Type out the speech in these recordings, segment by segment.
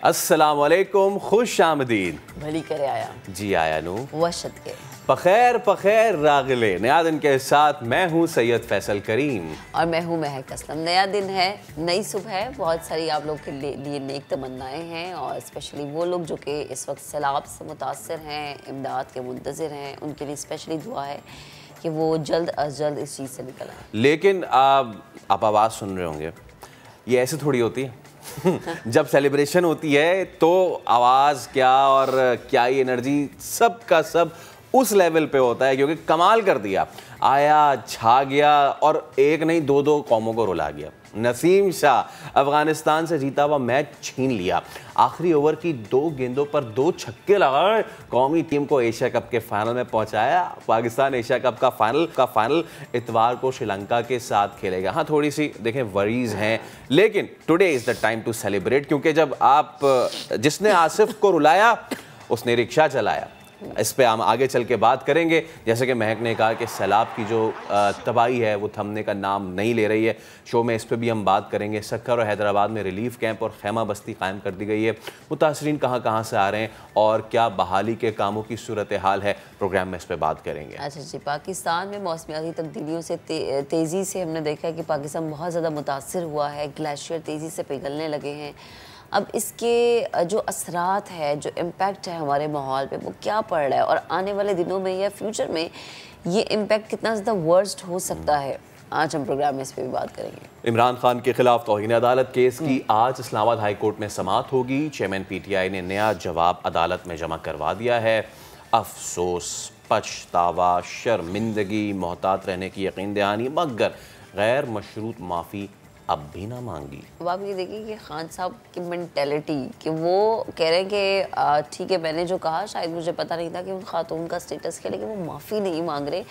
अस्सलाम वालेकुम, खुश आमदीद। भली करे आया जी आया नू वशत के पखैर पखैर रागले। नया दिन के साथ मैं हूँ सैयद फैसल करीम और मैं हूँ महक असलम। नया दिन है, नई सुबह है, बहुत सारी आप लोग के लिए नेक तमन्नाएं हैं और स्पेशली वो लोग जो कि इस वक्त सैलाब से मुतासर हैं, इमदाद के मुंतज़िर हैं, उनके लिए स्पेशली दुआ है कि वो जल्द अज जल्द इस चीज़ से निकल आए। लेकिन आप आवाज़ सुन रहे होंगे, ये ऐसे थोड़ी होती है। जब सेलिब्रेशन होती है तो आवाज़ क्या और क्या ही एनर्जी सब का सब उस लेवल पे होता है, क्योंकि कमाल कर दिया, आया छा गया और एक नहीं दो कौमों को रुला गया। नसीम शाह अफगानिस्तान से जीता हुआ मैच छीन लिया, आखिरी ओवर की 2 गेंदों पर 2 छक्के लगाए, कौमी टीम को एशिया कप के फाइनल में पहुंचाया। पाकिस्तान एशिया कप का फाइनल इतवार को श्रीलंका के साथ खेलेगा। हाँ, थोड़ी सी देखें वरीज हैं, लेकिन today is the time to celebrate, क्योंकि जब आप जिसने आसिफ को रुलाया उसने रिक्शा चलाया। इस पे हम आगे चल के बात करेंगे। जैसे कि महक ने कहा कि सैलाब की जो तबाही है वो थमने का नाम नहीं ले रही है। शो में इस पे भी हम बात करेंगे। सक्कर और हैदराबाद में रिलीफ कैंप और खैमा बस्ती कायम कर दी गई है। मुतासरीन कहाँ से आ रहे हैं और क्या बहाली के कामों की सूरत हाल है, प्रोग्राम में इस पर बात करेंगे। अच्छा जी, पाकिस्तान में मौसमियाती तब्दीलियों से तेज़ी से हमने देखा है कि पाकिस्तान बहुत ज़्यादा मुतासर हुआ है, ग्लेशियर तेज़ी से पिघलने लगे हैं। अब इसके जो असरात है, जो इम्पैक्ट है हमारे माहौल पे, वो क्या पड़ रहा है और आने वाले दिनों में या फ्यूचर में ये इम्पैक्ट कितना ज़्यादा वर्स्ट हो सकता है, आज हम प्रोग्राम में इस पर भी बात करेंगे। इमरान खान के खिलाफ तौहीन अदालत केस की आज इस्लामाबाद हाई कोर्ट में समाअत होगी। चेयरमैन PTI ने नया जवाब अदालत में जमा करवा दिया है। अफसोस, पछतावा, शर्मिंदगी, मोहतात रहने की यकीन दहानी, मगर गैर मशरूत माफ़ी अब भी ना मांगी। अब आप ये देखिए कि खान साहब की मेंटेलिटी कि वो कह रहे हैं कि ठीक है, मैंने जो कहा शायद मुझे पता नहीं था कि उन खातून का स्टेटस क्या, लेकिन वो माफ़ी नहीं मांग रहे,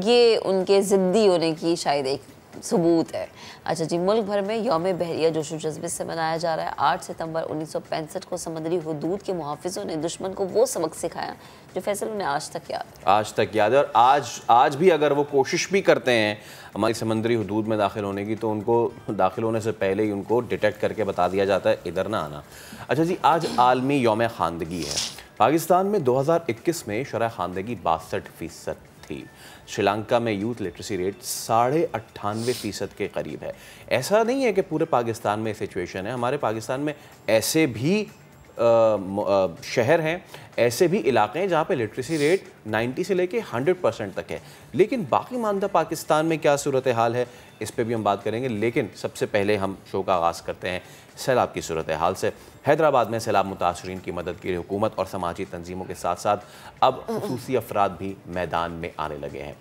ये उनके ज़िद्दी होने की शायद एक सबूत है। अच्छा जी, मुल्क भर में यौम बहरिया जोशो जज्बे से मनाया जा रहा है। 8 सितंबर 1965 को समुद्री हुदूद के मुहाफिजों ने दुश्मन को वो सबक सिखाया जो फैसल उन्हें आज तक याद है। और आज भी अगर वो कोशिश भी करते हैं हमारी समुद्री हुदूद में दाखिल होने की, तो उनको दाखिल होने से पहले ही उनको डिटेक्ट करके बता दिया जाता है इधर ना आना। अच्छा जी, आज आलमी यौम खानदगी है। पाकिस्तान में 2021 में शरह खानदगी 62% थी। श्रीलंका में यूथ लिटरेसी रेट 98.5% के करीब है। ऐसा नहीं है कि पूरे पाकिस्तान में सिचुएशन है, हमारे पाकिस्तान में ऐसे भी शहर हैं, ऐसे भी इलाके हैं जहाँ पे लिटरेसी रेट 90 से लेके 100% तक है। लेकिन बाकी मानदा पाकिस्तान में क्या सूरत हाल है, इस पे भी हम बात करेंगे। लेकिन सबसे पहले हम शो का आगाज़ करते हैं सैलाब की सूरत हाल से। हैदराबाद में सैलाब मुतासरीन की मदद के लिए हुकूमत और समाजी तंजीमों के साथ साथ अब खुसूसी अफराद भी मैदान में आने लगे हैं।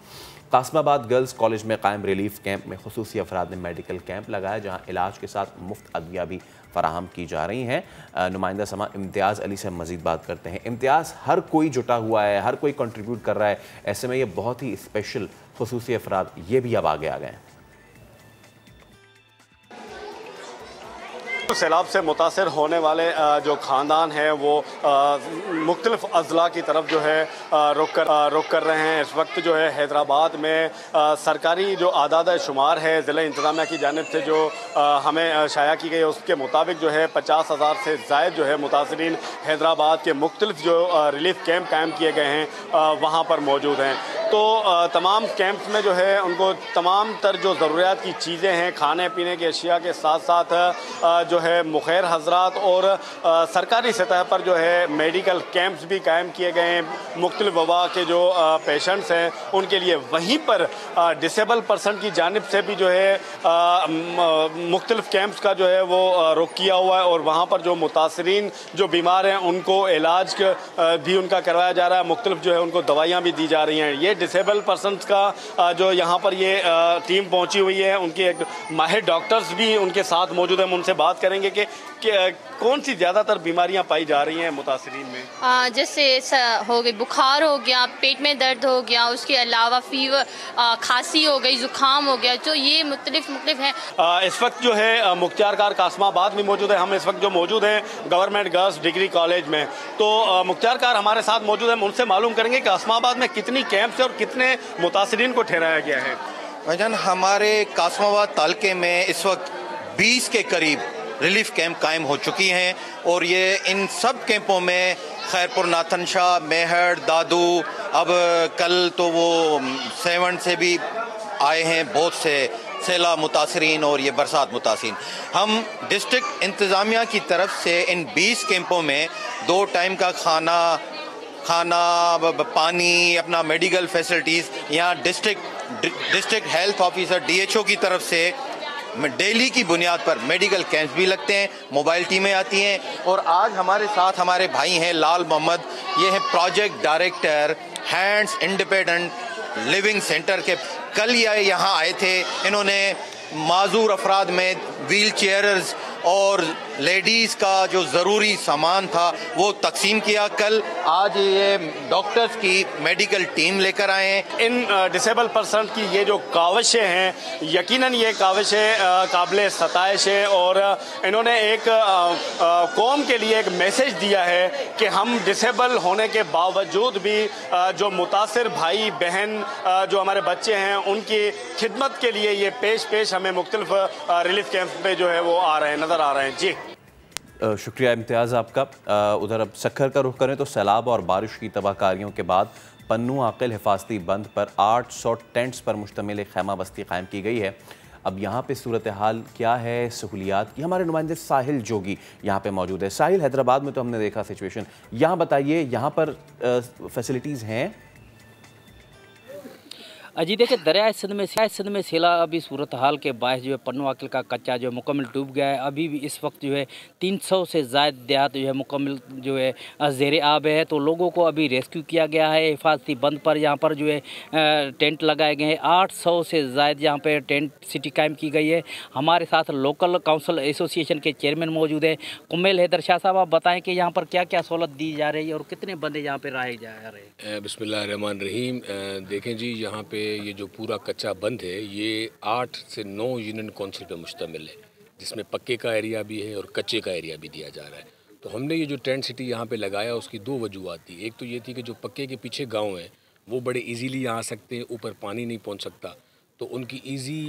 कासमाबाद गर्ल्स कॉलेज में कायम रिलीफ कैंप में खुसूसी अफराद ने मेडिकल कैंप लगाया, जहाँ इलाज के साथ मुफ्त अदविया भी फराहम की जा रही हैं। नुमाइंदा समा इम्तियाज़ अली से हम मज़ीद बात करते हैं। इम्तियाज़, हर कोई जुटा हुआ है, हर कोई कंट्रीब्यूट कर रहा है, ऐसे में ये बहुत ही स्पेशल खुसूसी अफराद ये भी अब आगे आ गए हैं। सैलाब से मुतासर होने वाले जो ख़ानदान हैं वो मुख्तलिफ अज़ला की तरफ जो है रुख कर रहे हैं। इस वक्त जो है हैदराबाद में सरकारी जो आदाद शुमार है ज़िला इंतज़ामिया की जानिब से जो हमें शाया की गई है, उसके मुताबिक जो है 50,000 से ज़ायद जो है मुतासरीन हैदराबाद के मुख्तलिफ जो रिलीफ कैंप कायम किए गए हैं वहाँ पर मौजूद हैं। तो तमाम कैंप्स में जो है उनको तमाम तर जो ज़रूरियात की चीज़ें हैं, खाने पीने की अशिया के साथ साथ जो है मुखैर हजरात और सरकारी सतह पर जो है मेडिकल कैंप्स भी कायम किए गए हैं। मुख्तलिफ वबा के जो पेशेंट्स हैं उनके लिए वहीं पर डिसेबल पर्सन की जानिब से भी जो है मुख्तलिफ कैंप्स का जो है वो रुख किया हुआ है और वहाँ पर जो मुतासरीन जो बीमार हैं उनको इलाज भी उनका करवाया जा रहा है। मुख्तलिफ जो है उनको दवाइयाँ भी दी जा रही हैं। ये डिसेबल पर्सनस का जो यहाँ पर ये टीम पहुँची हुई है, उनके एक माहिर डॉक्टर्स भी उनके साथ मौजूद हैं। हम उनसे बात करेंगे कि कौन सी ज़्यादातर बीमारियां पाई जा रही हैं मुतासरीन में। जैसे हो गई, बुखार हो गया, पेट में दर्द हो गया, उसके अलावा फीवर, खांसी हो गई, ज़ुकाम हो गया, जो ये मुख्तलिफ हैं। इस वक्त जो है मुख्तियार कार कासमाबाद में मौजूद है। हम इस वक्त जो मौजूद हैं गवर्नमेंट गर्ल्स डिग्री कॉलेज में, तो मुख्तियार कार हमारे साथ मौजूद है। हम उनसे मालूम करेंगे कि कासमाबाद में कितनी कैंप्स है और कितने मुतासरीन को ठहराया गया है। भाईजान, हमारे कासमाबाद तालके में इस वक्त 20 के करीब रिलीफ कैंप कायम हो चुकी हैं और ये इन सब कैंपों में खैरपुर, नाथन शाह, मेहर, दादू, अब कल तो वो सेवन से भी आए हैं बहुत से सैलाब मुतासरीन और ये बरसात मुतासरीन। हम डिस्ट्रिक्ट इंतज़ामिया की तरफ से इन 20 कैंपों में 2 टाइम का खाना, पानी, अपना मेडिकल फैसिलिटीज़, यहाँ डिस्ट्रिक्ट हेल्थ ऑफिसर DHO की तरफ से डेली की बुनियाद पर मेडिकल कैंप्स भी लगते हैं, मोबाइल टीमें आती हैं। और आज हमारे साथ हमारे भाई हैं लाल मोहम्मद, ये हैं project director hands independent living centre के। कल ये यहाँ आए थे, इन्होंने माजूर अफराद में व्हील चेयर्स और लेडीज़ का जो ज़रूरी सामान था वो तकसीम किया। कल आज ये डॉक्टर्स की मेडिकल टीम लेकर आए हैं। इन डिसेबल पर्सन की ये जो काविशें हैं, यकीनन ये काविशें काबिल सताइश है और इन्होंने एक कौम के लिए एक मैसेज दिया है कि हम डिसेबल होने के बावजूद भी जो मुतासिर भाई बहन जो हमारे बच्चे हैं उनकी खिदमत के लिए ये पेश हमें मुख्तलिफ रिलीफ कैंप पे जो है वो आ रहे हैं, नज़र आ रहे हैं। जी शुक्रिया इम्तियाज़ आपका। उधर अब सक्खर का रुख करें तो सैलाब और बारिश की तबाहकारियों के बाद पन्नू आकिल हिफाजती बंद पर 800 टेंट्स पर मुश्तमिल एक खैमा बस्ती कायम की गई है। अब यहाँ पे सूरत हाल क्या है सहूलियात की, हमारे नुमाइंदे साहिल जोगी यहाँ पे मौजूद है। साहिल, हैदराबाद में तो हमने देखा सिचुएशन, यहाँ बताइए यहाँ पर फैसिलिटीज़ हैं? जी देखिए, दरियाए सिंध में सैलाबी सूरत हाल के बायस जो है पन्नू आकिल का कच्चा जो है मुकम्मल डूब गया है। अभी भी इस वक्त जो है 300 से ज़ायद देहात जो है मुकम्मल जो है ज़ेर आब है। तो लोगों को अभी रेस्क्यू किया गया है हिफाजती बंद पर। यहाँ पर जो है टेंट लगाए गए हैं, 800 से ज़ायद यहाँ पर टेंट सिटी कायम की गई है। हमारे साथ लोकल काउंसिल एसोसिएशन के चेयरमैन मौजूद है कुम्मेल हैदर शाह साहब, आप बताएँ कि यहाँ पर क्या क्या सहूलत दी जा रही है और कितने बंदे यहाँ पर रहे जा रहे हैं? बिस्मिल्लाहिर्रहमानिर्रहीम। देखें जी, यहाँ पे ये जो पूरा कच्चा बंद है ये 8 से 9 यूनियन काउंसिल पे मुश्तमिल है, जिसमें पक्के का एरिया भी है और कच्चे का एरिया भी दिया जा रहा है। तो हमने ये जो टेंट सिटी यहाँ पे लगाया उसकी 2 वजूहत थी। एक तो ये थी कि जो पक्के के पीछे गांव हैं वो बड़े इजीली यहाँ आ सकते हैं, ऊपर पानी नहीं पहुँच सकता, तो उनकी ईजी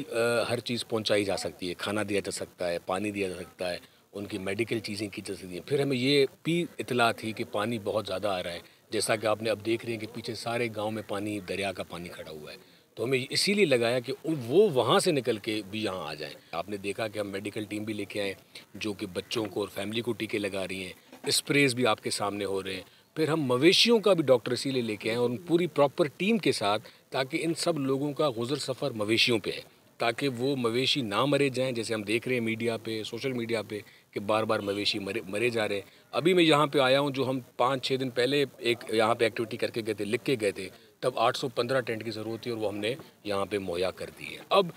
हर चीज़ पहुँचाई जा सकती है, खाना दिया जा सकता है, पानी दिया जा सकता है, उनकी मेडिकल चीज़ें की जा सकती हैं। फिर हमें ये भी इतला थी कि पानी बहुत ज़्यादा आ रहा है, जैसा कि आपने अब देख रहे हैं कि पीछे सारे गाँव में पानी, दरिया का पानी खड़ा हुआ है। तो हमें इसीलिए लगाया कि वो वहाँ से निकल के भी यहाँ आ जाएं। आपने देखा कि हम मेडिकल टीम भी लेके आए जो कि बच्चों को और फैमिली को टीके लगा रही हैं, स्प्रेज भी आपके सामने हो रहे हैं। फिर हम मवेशियों का भी डॉक्टर इसीलिए लेके आए और पूरी प्रॉपर टीम के साथ, ताकि इन सब लोगों का गुजर सफ़र मवेशियों पे है, ताकि वो मवेशी ना मरे जाएँ। जैसे हम देख रहे हैं मीडिया पे, सोशल मीडिया पे कि बार बार मवेशी मरे जा रहे हैं। अभी मैं यहाँ पे आया हूँ, जो हम 5-6 दिन पहले एक यहाँ पे एक्टिविटी करके गए थे, लिख के गए थे, तब 815 टेंट की ज़रूरत थी और वो हमने यहाँ पे मुहैया कर दी है। अब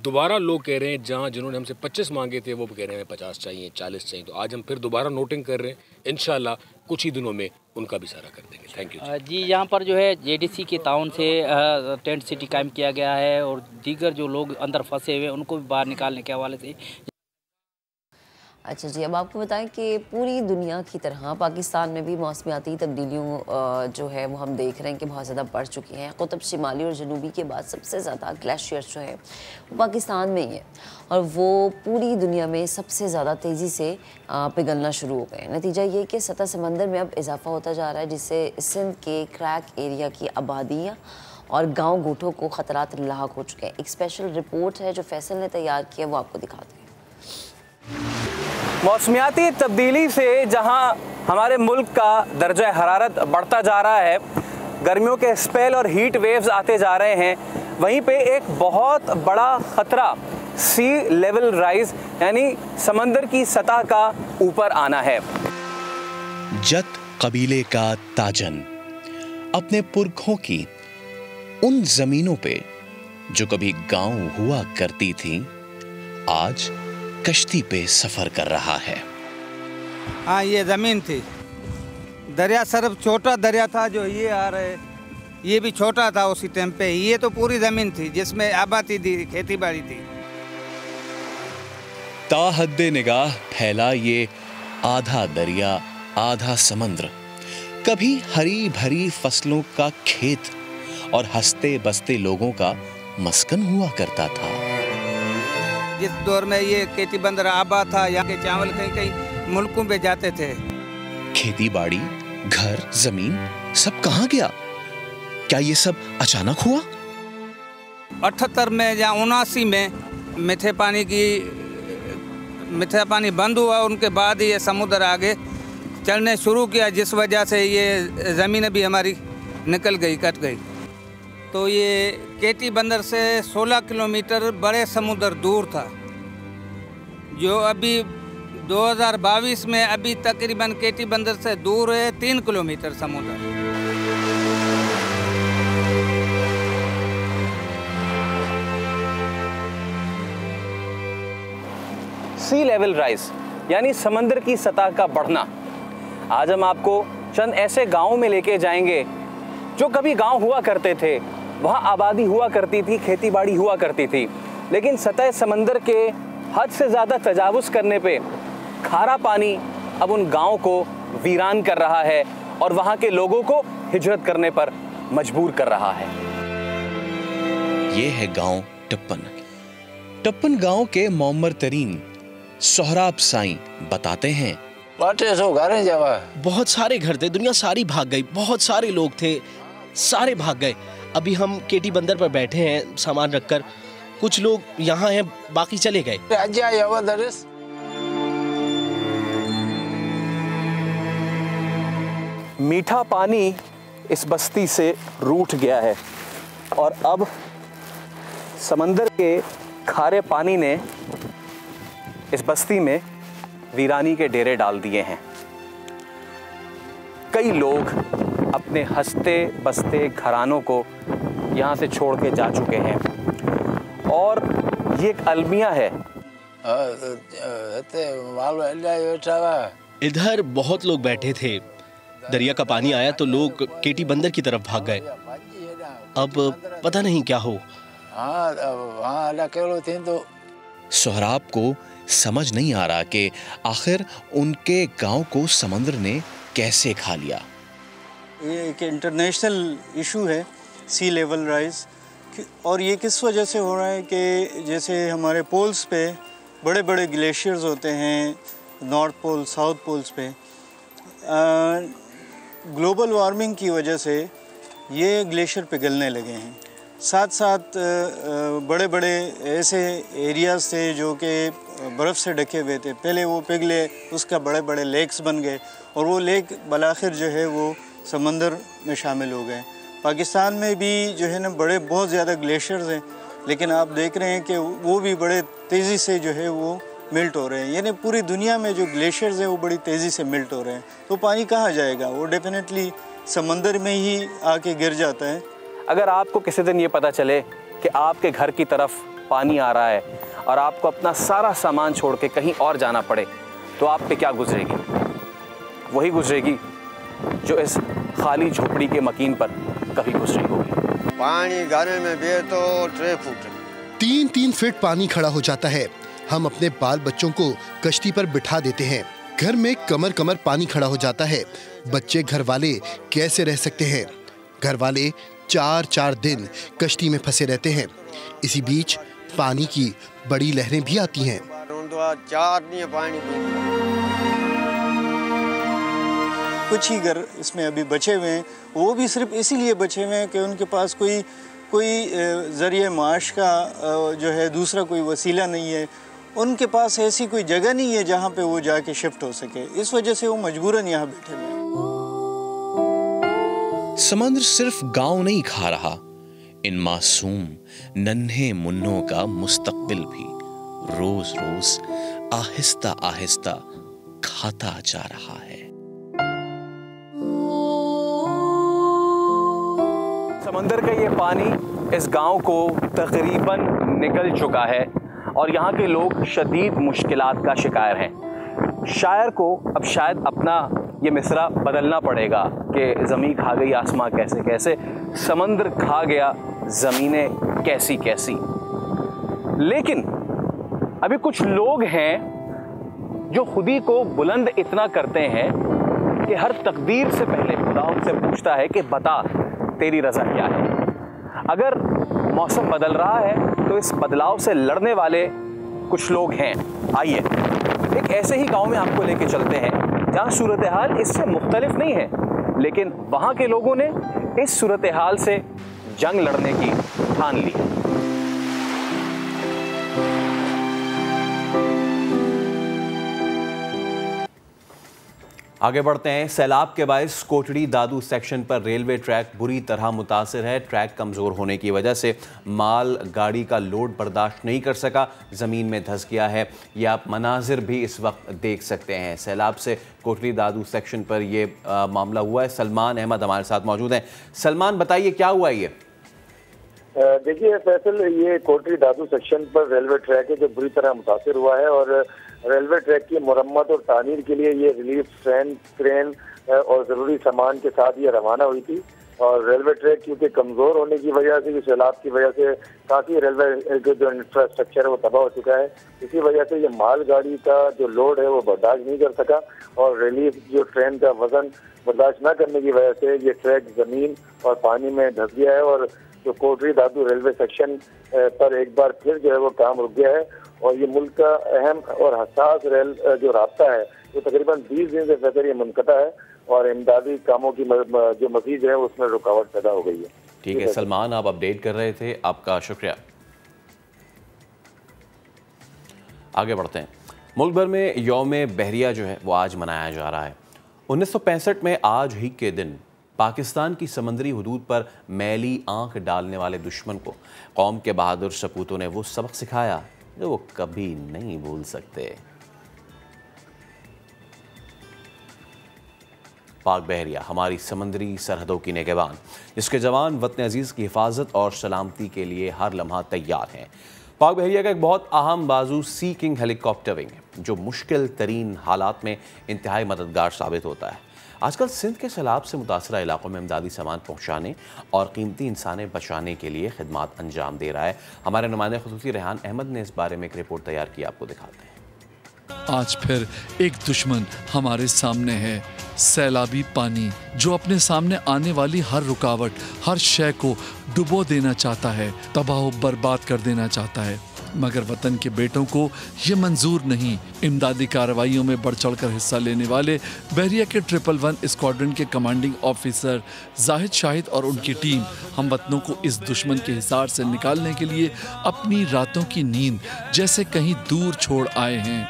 दोबारा लोग कह रहे हैं, जहाँ जिन्होंने हमसे 25 मांगे थे वो कह रहे हैं 50 चाहिए, 40 चाहिए। तो आज हम फिर दोबारा नोटिंग कर रहे हैं, इंशाल्लाह कुछ ही दिनों में उनका भी सारा कर देंगे। थैंक यू जी। यहाँ पर जो है JDC के ताउन से टेंट सिटी कायम किया गया है और दीगर जो लोग अंदर फंसे हुए उनको भी बाहर निकालने के हवाले से। अच्छा जी, अब आपको बताएं कि पूरी दुनिया की तरह पाकिस्तान में भी मौसमियाती तब्दीलियों जो है वो हम देख रहे हैं कि बहुत ज़्यादा बढ़ चुकी हैं। कुतुब शिमाली और जनूबी के बाद सबसे ज़्यादा ग्लेशियर्स जो है वो पाकिस्तान में ही है और वो पूरी दुनिया में सबसे ज़्यादा तेज़ी से पिघलना शुरू हो गए। नतीजा ये कि सतह समंदर में अब इजाफा होता जा रहा है, जिससे सिंध के क्रैक एरिया की आबादियाँ और गाँव गोठों को ख़तरात लाहक हो चुके हैं। एक स्पेशल रिपोर्ट है जो फैसल ने तैयार की है, वो आपको दिखाते हैं। मौसमियाती तब्दीली से जहां हमारे मुल्क का दर्जा हरारत बढ़ता जा रहा है, गर्मियों के स्पेल और हीट वेव्स आते जा रहे हैं, वहीं पे एक बहुत बड़ा ख़तरा सी लेवल राइज यानी समंदर की सतह का ऊपर आना है। जत कबीले का ताजन अपने पुरखों की उन जमीनों पे जो कभी गांव हुआ करती थी, आज कश्ती पे सफर कर रहा है। हाँ, ये जमीन थी, दरिया सिर्फ छोटा दरिया था जो ये आ रहे, ये भी छोटा था उसी टाइम पे। ये तो पूरी जमीन थी जिसमें आबादी थी, खेती बाड़ी थी। ताहद्दे निगाह फैला ये आधा दरिया आधा समुद्र कभी हरी भरी फसलों का खेत और हंसते बसते लोगों का मस्कन हुआ करता था। जिस दौर में ये खेती बंदर आबाद था, यहाँ के चावल कहीं कहीं मुल्कों में जाते थे। खेती बाड़ी, घर, जमीन सब कहाँ गया? क्या ये सब अचानक हुआ? 78 में या 79 में मीठे पानी बंद हुआ, उनके बाद ये समुद्र आगे चलने शुरू किया, जिस वजह से ये ज़मीन भी हमारी निकल गई, कट गई। तो ये केटी बंदर से 16 किलोमीटर बड़े समुद्र दूर था, जो अभी 2022 में अभी तकरीबन केटी बंदर से दूर है 3 किलोमीटर समुद्र। सी लेवल राइज यानी समंदर की सतह का बढ़ना। आज हम आपको चंद ऐसे गांवों में लेके जाएंगे जो कभी गांव हुआ करते थे, वहाँ आबादी हुआ करती थी, खेती बाड़ी हुआ करती थी, लेकिन सतह समंदर के हद से ज़्यादा तजावुज़ करने पे खारा पानी अब उन गाँव को वीरान कर रहा है और वहाँ के लोगों को हिजरत करने पर मजबूर कर रहा है। ये है गांव टप्पन। टप्पन गांव के मोहम्मद तरीन सोहराब साईं बताते हैं, बहुत सारे घर थे, दुनिया सारी भाग गई, बहुत सारे लोग थे, सारे भाग गए। अभी हम केटी बंदर पर बैठे हैं सामान रखकर, कुछ लोग यहाँ हैं, बाकी चले गए। मीठा पानी इस बस्ती से रूठ गया है और अब समंदर के खारे पानी ने इस बस्ती में वीरानी के डेरे डाल दिए हैं। कई लोग अपने हंसते बसते घरानों को यहाँ से छोड़ के जा चुके हैं और ये एक अलमिया है। इधर बहुत लोग बैठे थे, दरिया का पानी आया तो लोग केटी बंदर की तरफ भाग गए। अब पता नहीं क्या हो। सोहराब को समझ नहीं आ रहा कि आखिर उनके गांव को समंदर ने कैसे खा लिया। ये एक इंटरनेशनल इशू है, सी लेवल राइज, और ये किस वजह से हो रहा है कि जैसे हमारे पोल्स पे बड़े बड़े ग्लेशियर्स होते हैं, नॉर्थ पोल, साउथ पोल्स पे, ग्लोबल वार्मिंग की वजह से ये ग्लेशियर पिघलने लगे हैं। साथ साथ बड़े बड़े ऐसे एरियाज़ थे जो कि बर्फ़ से ढके हुए थे, पहले वो पिघले, उसका बड़े बड़े लेक्स बन गए और वो लेक बलाखिर जो है वो समंदर में शामिल हो गए। पाकिस्तान में भी जो है ना बड़े बहुत ज़्यादा ग्लेशियर्स हैं, लेकिन आप देख रहे हैं कि वो भी बड़े तेज़ी से जो है वो मिल्ट हो रहे हैं। यानी पूरी दुनिया में जो ग्लेशियर्स हैं वो बड़ी तेज़ी से मिल्ट हो रहे हैं। तो पानी कहाँ जाएगा? वो डेफिनेटली समंदर में ही आके गिर जाता है। अगर आपको किसी दिन ये पता चले कि आपके घर की तरफ पानी आ रहा है और आपको अपना सारा सामान छोड़ के कहीं और जाना पड़े, तो आप पे क्या गुजरेगी? वही गुजरेगी जो इस खाली झोपड़ी के मकीन पर कभी गुजरी होगी। पानी घर में बे तो 3 फुट 3 फीट पानी खड़ा हो जाता है। हम अपने बाल बच्चों को कश्ती पर बिठा देते हैं, घर में कमर कमर पानी खड़ा हो जाता है। बच्चे घर वाले कैसे रह सकते हैं? घर वाले 4 दिन कश्ती में फंसे रहते हैं। इसी बीच पानी की बड़ी लहरें भी आती हैं। 4 दिन पानी कुछ ही घर इसमें अभी बचे हुए हैं, वो भी सिर्फ इसीलिए बचे हुए हैं कि उनके पास कोई ज़रिए माश का जो है दूसरा कोई वसीला नहीं है। उनके पास ऐसी कोई जगह नहीं है जहाँ पे वो जाके शिफ्ट हो सके, इस वजह से वो मजबूरन यहाँ बैठे हुए हैं। समंदर सिर्फ गांव नहीं खा रहा, इन मासूम नन्हे मुन्नों का मुस्तकबिल भी रोज रोज आहिस्ता आहिस्ता खाता जा रहा है। समंदर का ये पानी इस गांव को तकरीबन निगल चुका है और यहाँ के लोग शदीद मुश्किलात का शिकार हैं। शायर को अब शायद अपना ये मिसरा बदलना पड़ेगा कि ज़मीन खा गई आसमां कैसे कैसे, समंदर खा गया ज़मीनें कैसी कैसी। लेकिन अभी कुछ लोग हैं जो खुदी को बुलंद इतना करते हैं कि हर तकदीर से पहले खुदा उनसे पूछता है कि बता तेरी रज़ा क्या है। अगर मौसम बदल रहा है तो इस बदलाव से लड़ने वाले कुछ लोग हैं। आइए एक ऐसे ही गांव में आपको लेके चलते हैं जहां सूरत हाल इससे मुख्तलिफ नहीं है, लेकिन वहां के लोगों ने इस सूरत हाल से जंग लड़ने की ठान ली। आगे बढ़ते हैं। सैलाब के बायस कोटड़ी दादू सेक्शन पर रेलवे ट्रैक बुरी तरह मुतासिर है। ट्रैक कमज़ोर होने की वजह से माल गाड़ी का लोड बर्दाश्त नहीं कर सका, ज़मीन में धंस गया है। ये आप मनाजिर भी इस वक्त देख सकते हैं। सैलाब से कोटड़ी दादू सेक्शन पर ये मामला हुआ है। सलमान अहमद हमारे साथ मौजूद हैं। सलमान, बताइए क्या हुआ ये? देखिए फैसल, ये कोटड़ी दादू सेक्शन पर रेलवे ट्रैक है जो बुरी तरह मुतासिर हुआ है और रेलवे ट्रैक की मरम्मत और तामीर के लिए ये रिलीफ ट्रेन, क्रेन और ज़रूरी सामान के साथ ये रवाना हुई थी। और रेलवे ट्रैक क्योंकि कमज़ोर होने की वजह से, सैलाब की वजह से काफ़ी रेलवे के जो इंफ्रास्ट्रक्चर है वो तबाह हो चुका है। इसी वजह से ये माल गाड़ी का जो लोड है वो बर्दाश्त नहीं कर सका और रिलीफ जो ट्रेन का वजन बर्दाश्त न करने की वजह से ये ट्रैक ज़मीन और पानी में धंस गया है और जो कोटड़ी दादू रेलवे सेक्शन पर एक बार फिर जो है वो काम रुक गया है। और ये मुल्क का अहम और हसास रेल जो रास्ता है वो तकरीबन 20 दिन से बेहतर ये मुनक़ता है और इमदादी कामों की जो मज़ीद है उसमें रुकावट पैदा हो गई है। ठीक है सलमान, आप अपडेट कर रहे थे, आपका शुक्रिया। आगे बढ़ते हैं। मुल्क भर में यौम बहरिया जो है वो आज मनाया जा रहा है। 1965 में आज ही के दिन पाकिस्तान की समंदरी हदूद पर मैली आंख डालने वाले दुश्मन को कौम के बहादुर सपूतों ने वो सबक सिखाया जो वो कभी नहीं भूल सकते। पाक बहरिया हमारी समंदरी सरहदों की निगहबान, जिसके जवान वतन अजीज़ की हिफाजत और सलामती के लिए हर लम्हा तैयार हैं। पाक बहरिया का एक बहुत अहम बाजू सी किंग हेलीकॉप्टर विंग है जो मुश्किल तरीन हालात में इंतहाई मददगार साबित होता है। आजकल सिंध के सैलाब से मुतासरा इलाकों में इमदादी सामान पहुँचाने और कीमती इंसानें बचाने के लिए खिदमात अंजाम दे रहा है। हमारे नुमाइंदे खुसूसी रेहान अहमद ने इस बारे में एक रिपोर्ट तैयार की, आपको दिखाते हैं। आज फिर एक दुश्मन हमारे सामने है, सैलाबी पानी, जो अपने सामने आने वाली हर रुकावट, हर शय को डुबो देना चाहता है, तबाह बर्बाद कर देना चाहता है। मगर वतन के बेटों को ये मंजूर नहीं। इमदादी कार्रवाइयों में बढ़ चढ़कर हिस्सा लेने वाले बहरिया के 111 स्क्वाड्रन के कमांडिंग ऑफिसर जाहिद शाहिद और उनकी टीम हम वतनों को इस दुश्मन के हिसार से निकालने के लिए अपनी रातों की नींद जैसे कहीं दूर छोड़ आए हैं।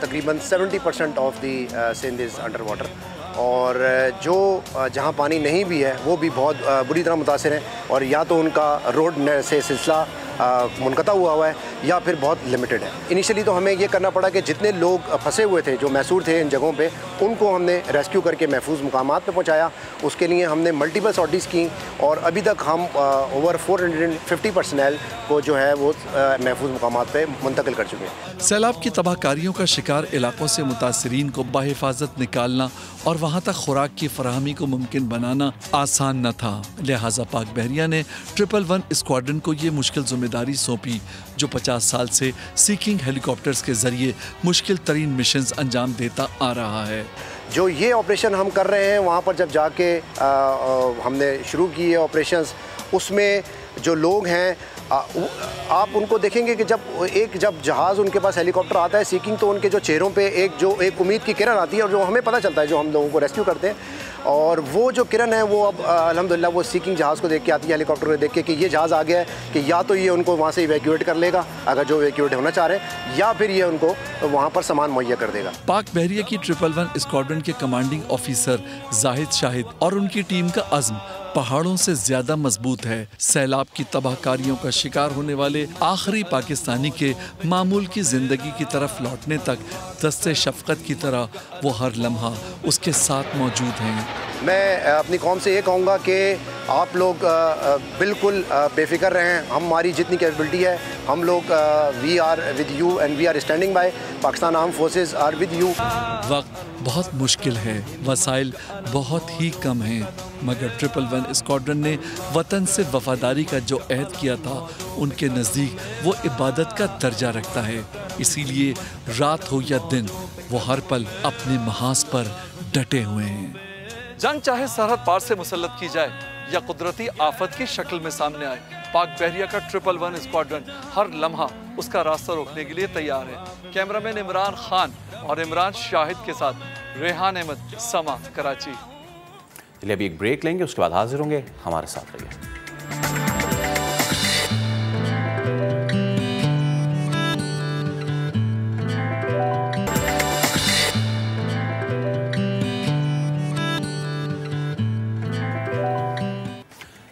तकरीबन 70% of the Sindh is under water और जो जहाँ पानी नहीं भी है वो भी बहुत बुरी तरह मुतासिर है और या तो उनका रोड से सिलसिला मुनक़ता हुआ है या फिर बहुत लिमिटेड है। इनिशियली तो हमें ये करना पड़ा कि जितने लोग फंसे हुए थे, जो महसूर थे इन जगहों पे, उनको हमने रेस्क्यू करके महफूज मुकामात पे पहुंचाया। उसके लिए हमने मल्टीपल सॉर्टीज़ की और अभी तक हम ओवर 450 पर्सनल को जो है वो महफूज मुकामात पे मुंतकिल कर चुके हैं। सैलाब की तबाहकारियों का शिकार इलाकों से मुतासरीन को बाहिफाजत निकालना और वहाँ तक खुराक की फराहमी को मुमकिन बनाना आसान न था। लिहाजा पाक बहरिया ने 111 स्क्वाड्रन को ये मुश्किल जिम्मेदारी सौंपी जो 50 साल से सी किंग हेलीकॉप्टर्स के जरिए मुश्किल तरीन मिशंस अंजाम देता आ रहा है। जो ये ऑपरेशन हम कर रहे हैं वहाँ पर जब जाके हमने शुरू की है ऑपरेशंस, उसमें जो लोग हैं आप उनको देखेंगे कि जब जहाज़ उनके पास हेलीकॉप्टर आता है सी किंग, तो उनके जो चेहरों पे एक उम्मीद की किरण आती है और जो हमें पता चलता है जो हम लोगों को रेस्क्यू करते हैं। और वो जो किरण है वो अब अल्हम्दुलिल्लाह वो सी किंग जहाज़ को देख के आती है, हेलीकॉप्टर को देख के कि ये जहाज़ आ गया है कि या तो ये उनको वहाँ से इवैक्यूएट कर लेगा अगर जो इवैक्यूएट होना चाह रहे हैं, या फिर ये उनको वहाँ पर सामान मुहैया कर देगा। पाक बहरिया की 111 स्क्वाड्रन के कमांडिंग ऑफिसर जाहिद शाहिद और उनकी टीम का अज़्म पहाड़ों से ज्यादा मजबूत है। सैलाब की तबाहकारियों का शिकार होने वाले आखिरी पाकिस्तानी के मामूल की जिंदगी की तरफ लौटने तक दस्ते शफकत की तरह वो हर लम्हा उसके साथ मौजूद हैं। मैं अपनी कौम से ये कहूँगा कि आप लोग बिल्कुल बेफिक्र रहें। हमारी जितनी कैपेबिलिटी है हम लोग we are with you and we are standing by. Pakistan armed forces are with you. वक्त बहुत मुश्किल है, वसाइल बहुत ही कम हैं, मगर 111 स्क्वाड्रन ने वतन से वफादारी का जो अहद किया था उनके नज़दीक वो इबादत का दर्जा रखता है। इसीलिए रात हो या दिन वो हर पल अपने महाज पर डटे हुए हैं। जंग चाहे सरहद पार से मुसल्लत की जाए या कुदरती आफत की शक्ल में सामने आए, पाक बहरिया का 111 स्क्वाड्रन हर लम्हा उसका रास्ता रोकने के लिए तैयार है। कैमरामैन इमरान खान और इमरान शाहिद के साथ रेहान अहमद, समा, कराची। चलिए अभी एक ब्रेक लेंगे, उसके बाद हाजिर होंगे, हमारे साथ रहिए।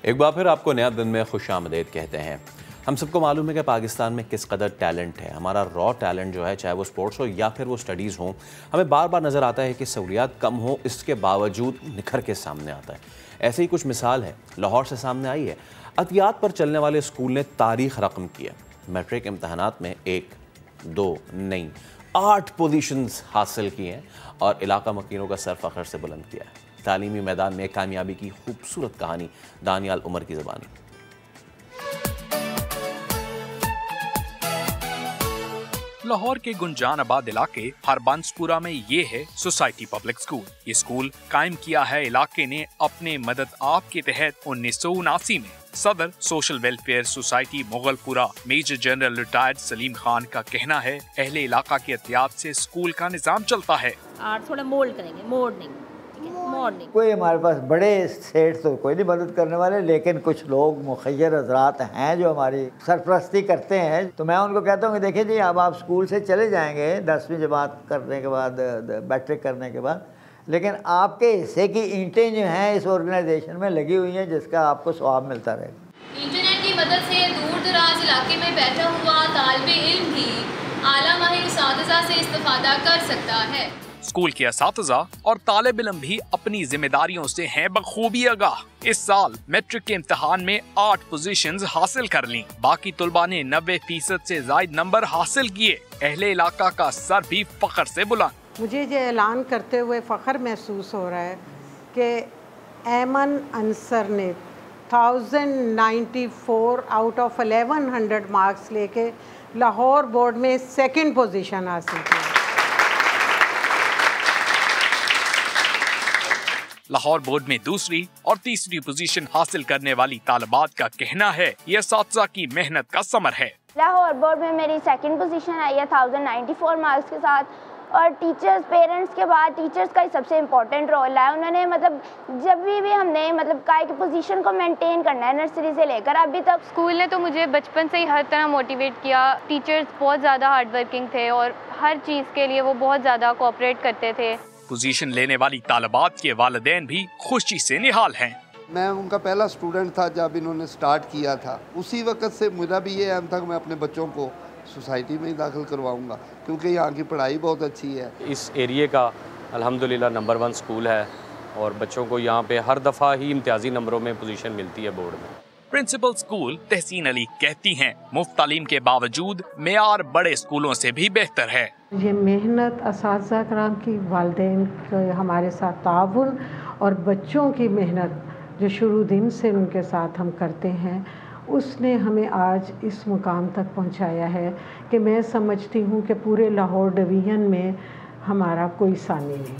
एक बार फिर आपको नया दिन में खुशामदीद कहते हैं। हम सबको मालूम है कि पाकिस्तान में किस कदर टैलेंट है। हमारा रॉ टैलेंट जो है, चाहे वो स्पोर्ट्स हो या फिर वो स्टडीज़ हो, हमें बार बार नज़र आता है कि सहूलियात कम हो, इसके बावजूद निखर के सामने आता है। ऐसे ही कुछ मिसाल है लाहौर से सामने आई है। अतियात पर चलने वाले स्कूल ने तारीख रकम की है। मैट्रिक इम्तहानात में 1, 2 नहीं 8 पोजीशंस हासिल की हैं और इलाका मकीनों का सर फ़ख्र से बुलंद किया है। तालीमी मैदान में कामयाबी की खूबसूरत कहानी दानियाल उमर की ज़बानी। लाहौर के गुंजानाबाद इलाके हरबंसपुरा में ये है सोसाइटी पब्लिक स्कूल। ये स्कूल कायम किया है इलाके ने अपने मदद आप के तहत 1979 में। सदर social welfare society Mughalpura major general retired Salim Khan का कहना है, अहले इलाका के एहतियात से स्कूल का निजाम चलता है। थोड़ा मोल्ड करेंगे, मॉर्निंग कोई हमारे पास बड़े सेठ तो कोई नहीं मदद करने वाले, लेकिन कुछ लोग मुखय्यर हजरात हैं जो हमारी सरपरस्ती करते हैं। तो मैं उनको कहता हूँ कि देखिए जी, अब आप स्कूल से चले जाएंगे 10वीं जमात करने के बाद, मैट्रिक करने के बाद, लेकिन आपके हिस्से की ईंटें जो हैं इस ऑर्गेनाइजेशन में लगी हुई हैं, जिसका आपको सवाब मिलता रहेगा। इंटरनेट की मदद से दूर दराज इलाके में बैठा हुआ तालिबे इल्म भी आला माहिर उस्ताज़ा से इस्तिफादा कर सकता है। स्कूल के असातिज़ा और तालिब इल्म भी अपनी जिम्मेदारियों से हैं बखूबी आगाह। इस साल मैट्रिक के इम्तिहान में 8 पोजीशंस हासिल कर ली। बाकी तुलबा ने 90% से ज्यादा नंबर हासिल किए। अहले इलाका का सर भी फख्र से बुलंद। मुझे ये ऐलान करते हुए फख्र महसूस हो रहा है कि ऐमन अंसर ने 1094 आउट ऑफ 1100 मार्क्स लेके लाहौर बोर्ड में 2nd पोजीशन हासिल की। लाहौर बोर्ड में 2री और 3री पोजीशन हासिल करने वाली तालिबात का कहना है, ये असातिज़ा की मेहनत का समर है। लाहौर बोर्ड में मेरी 2nd पोजीशन आई है 1094 मार्क्स के साथ, और टीचर्स, पेरेंट्स के बाद टीचर्स का ही सबसे इम्पोर्टेंट रोल है। उन्होंने जब भी हमने काय की पोजीशन को मेंटेन करना है, नर्सरी से लेकर अभी तक। स्कूल ने तो मुझे बचपन से ही हर तरह मोटिवेट किया। टीचर्स बहुत ज़्यादा हार्ड वर्किंग थे और हर चीज़ के लिए वो बहुत ज़्यादा कोऑपरेट करते थे। पोजीशन लेने वाली तालिबात के वालिदैन भी खुशी से निहाल हैं। मैं उनका पहला स्टूडेंट था जब इन्होंने स्टार्ट किया था। उसी वक्त से मेरा भी ये एम था कि मैं अपने बच्चों को सोसाइटी में ही दाखिल करवाऊंगा, क्योंकि यहाँ की पढ़ाई बहुत अच्छी है। इस एरिए का अल्हम्दुलिल्लाह नंबर 1 स्कूल है और बच्चों को यहाँ पे हर दफ़ा ही इम्तियाजी नंबरों में पोजीशन मिलती है बोर्ड में। प्रिंसिपल स्कूल तहसीन अली कहती हैं, मुफ्त तालीम के बावजूद मेयार बड़े स्कूलों से भी बेहतर है। ये मेहनत असातिज़ा कराम की, वालिदैन के हमारे साथ ताउन और बच्चों की मेहनत जो शुरू दिन से उनके साथ हम करते हैं, उसने हमें आज इस मुकाम तक पहुंचाया है कि मैं समझती हूं कि पूरे लाहौर डिवीज़न में हमारा कोई सानी नहीं।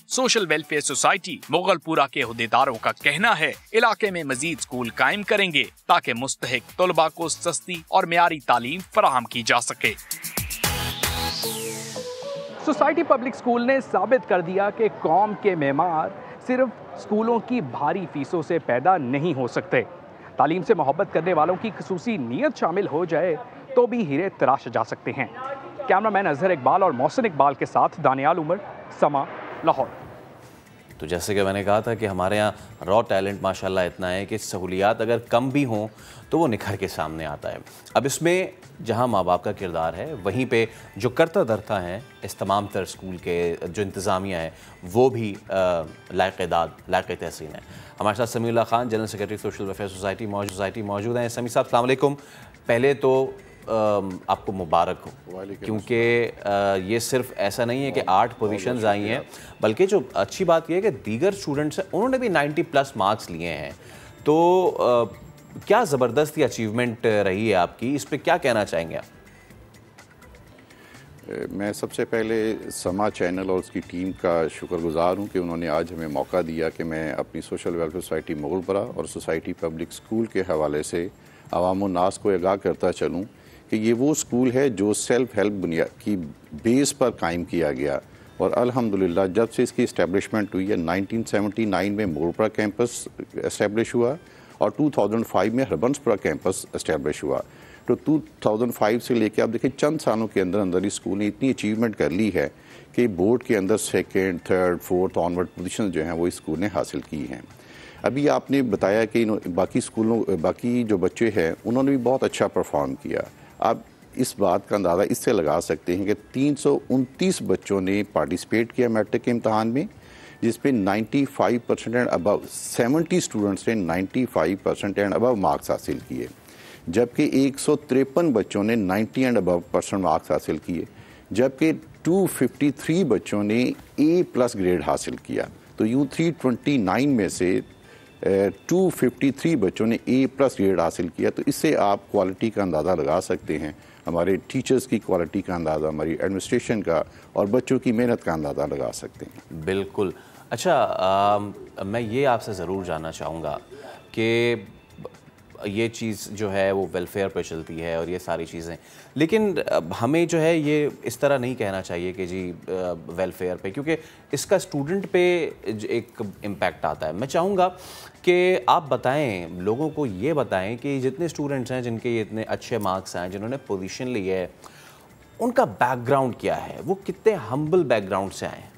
सोशल वेलफेयर सोसाइटी मुगलपुरा के अहदेदारों का कहना है, इलाके में मजीद स्कूल कायम करेंगे ताकि मुस्तहिक तलबा को सस्ती और मियारी तालीम फराहम की जा सके। सोसाइटी पब्लिक स्कूल ने साबित कर दिया कि कौम के मेमार सिर्फ स्कूलों की भारी फीसों से पैदा नहीं हो सकते। तालीम से मोहब्बत करने वालों की खसूसी नीयत शामिल हो जाए तो भी हीरे तराश जा सकते हैं। कैमरामैन अजहर इकबाल और मोहसिन इकबाल के साथ दानियाल उमर, समा, लाहौर। तो जैसे कि मैंने कहा था कि हमारे यहाँ रॉ टैलेंट माशाल्लाह इतना है कि सहूलियात अगर कम भी हों तो वो निखर के सामने आता है। अब इसमें जहाँ माँ बाप का किरदार है, वहीं पे जो करता धरता हैं इस तमाम तर स्कूल के जो इंतज़ामिया है वो भी लायक़ तहसीन है। हमारे साथ Samiullah Khan, general secretary social welfare society मौजूद हैं। समी साहब अस्सलाम वालेकुम। पहले तो आपको मुबारक हो, क्योंकि ये सिर्फ ऐसा नहीं है कि 8 पोजीशंस आई हैं, बल्कि जो अच्छी बात यह है कि दीगर स्टूडेंट्स हैं उन्होंने भी 90+ मार्क्स लिए हैं। तो क्या ज़बरदस्त अचीवमेंट रही है आपकी, इस पर क्या कहना चाहेंगे आप? मैं सबसे पहले समा चैनल और उसकी टीम का शुक्रगुजार हूँ कि उन्होंने आज हमें मौका दिया कि मैं अपनी सोशल वेलफेयर सोसाइटी मुगलपुरा और सोसाइटी पब्लिक स्कूल के हवाले से अवाम नास को आगाह करता चलूँ कि ये वो स्कूल है जो सेल्फ हेल्प बुनियाद की बेस पर कायम किया गया और अल्हम्दुलिल्लाह जब से इसकी इस्टेब्लिशमेंट हुई है 1979 में मोगलपुरा कैंपस इस्टेब्लिश हुआ और 2005 में हरबंसपुरा कैंपस इस्टेब्लिश हुआ। तो 2005 से लेकर आप देखिए चंद सालों के अंदर अंदर इस स्कूल ने इतनी अचीवमेंट कर ली है कि बोर्ड के अंदर second, third, fourth onward position जो हैं वो इस स्कूल ने हासिल की हैं। अभी आपने बताया कि बाकी जो बच्चे हैं उन्होंने भी बहुत अच्छा परफॉर्म किया। आप इस बात का अंदाज़ा इससे लगा सकते हैं कि 329 बच्चों ने पार्टिसिपेट किया मैट्रिक के इम्तहान में, जिसमें 95% एंड अबव 70 स्टूडेंट्स ने 95% एंड अबव मार्क्स हासिल किए, जबकि 153 बच्चों ने 90 एंड अबव % मार्क्स हासिल किए, जबकि 253 बच्चों ने A+ ग्रेड हासिल किया। तो यूँ 329 में से 253 बच्चों ने A+ ग्रेड हासिल किया। तो इससे आप क्वालिटी का अंदाज़ा लगा सकते हैं, हमारे टीचर्स की क्वालिटी का अंदाज़ा, हमारी एडमिनिस्ट्रेशन का और बच्चों की मेहनत का अंदाज़ा लगा सकते हैं। बिल्कुल। अच्छा, मैं ये आपसे ज़रूर जानना चाहूँगा कि ये चीज़ जो है वो वेलफेयर पे चलती है और ये सारी चीज़ें, लेकिन हमें जो है ये इस तरह नहीं कहना चाहिए कि जी वेलफेयर पे, क्योंकि इसका स्टूडेंट पे एक इम्पैक्ट आता है। मैं चाहूँगा कि आप बताएं, लोगों को ये बताएं कि जितने स्टूडेंट्स हैं जिनके ये इतने अच्छे मार्क्स हैं, जिन्होंने पोजीशन ली है, उनका बैकग्राउंड क्या है, वो कितने हम्बल बैकग्राउंड से आए हैं।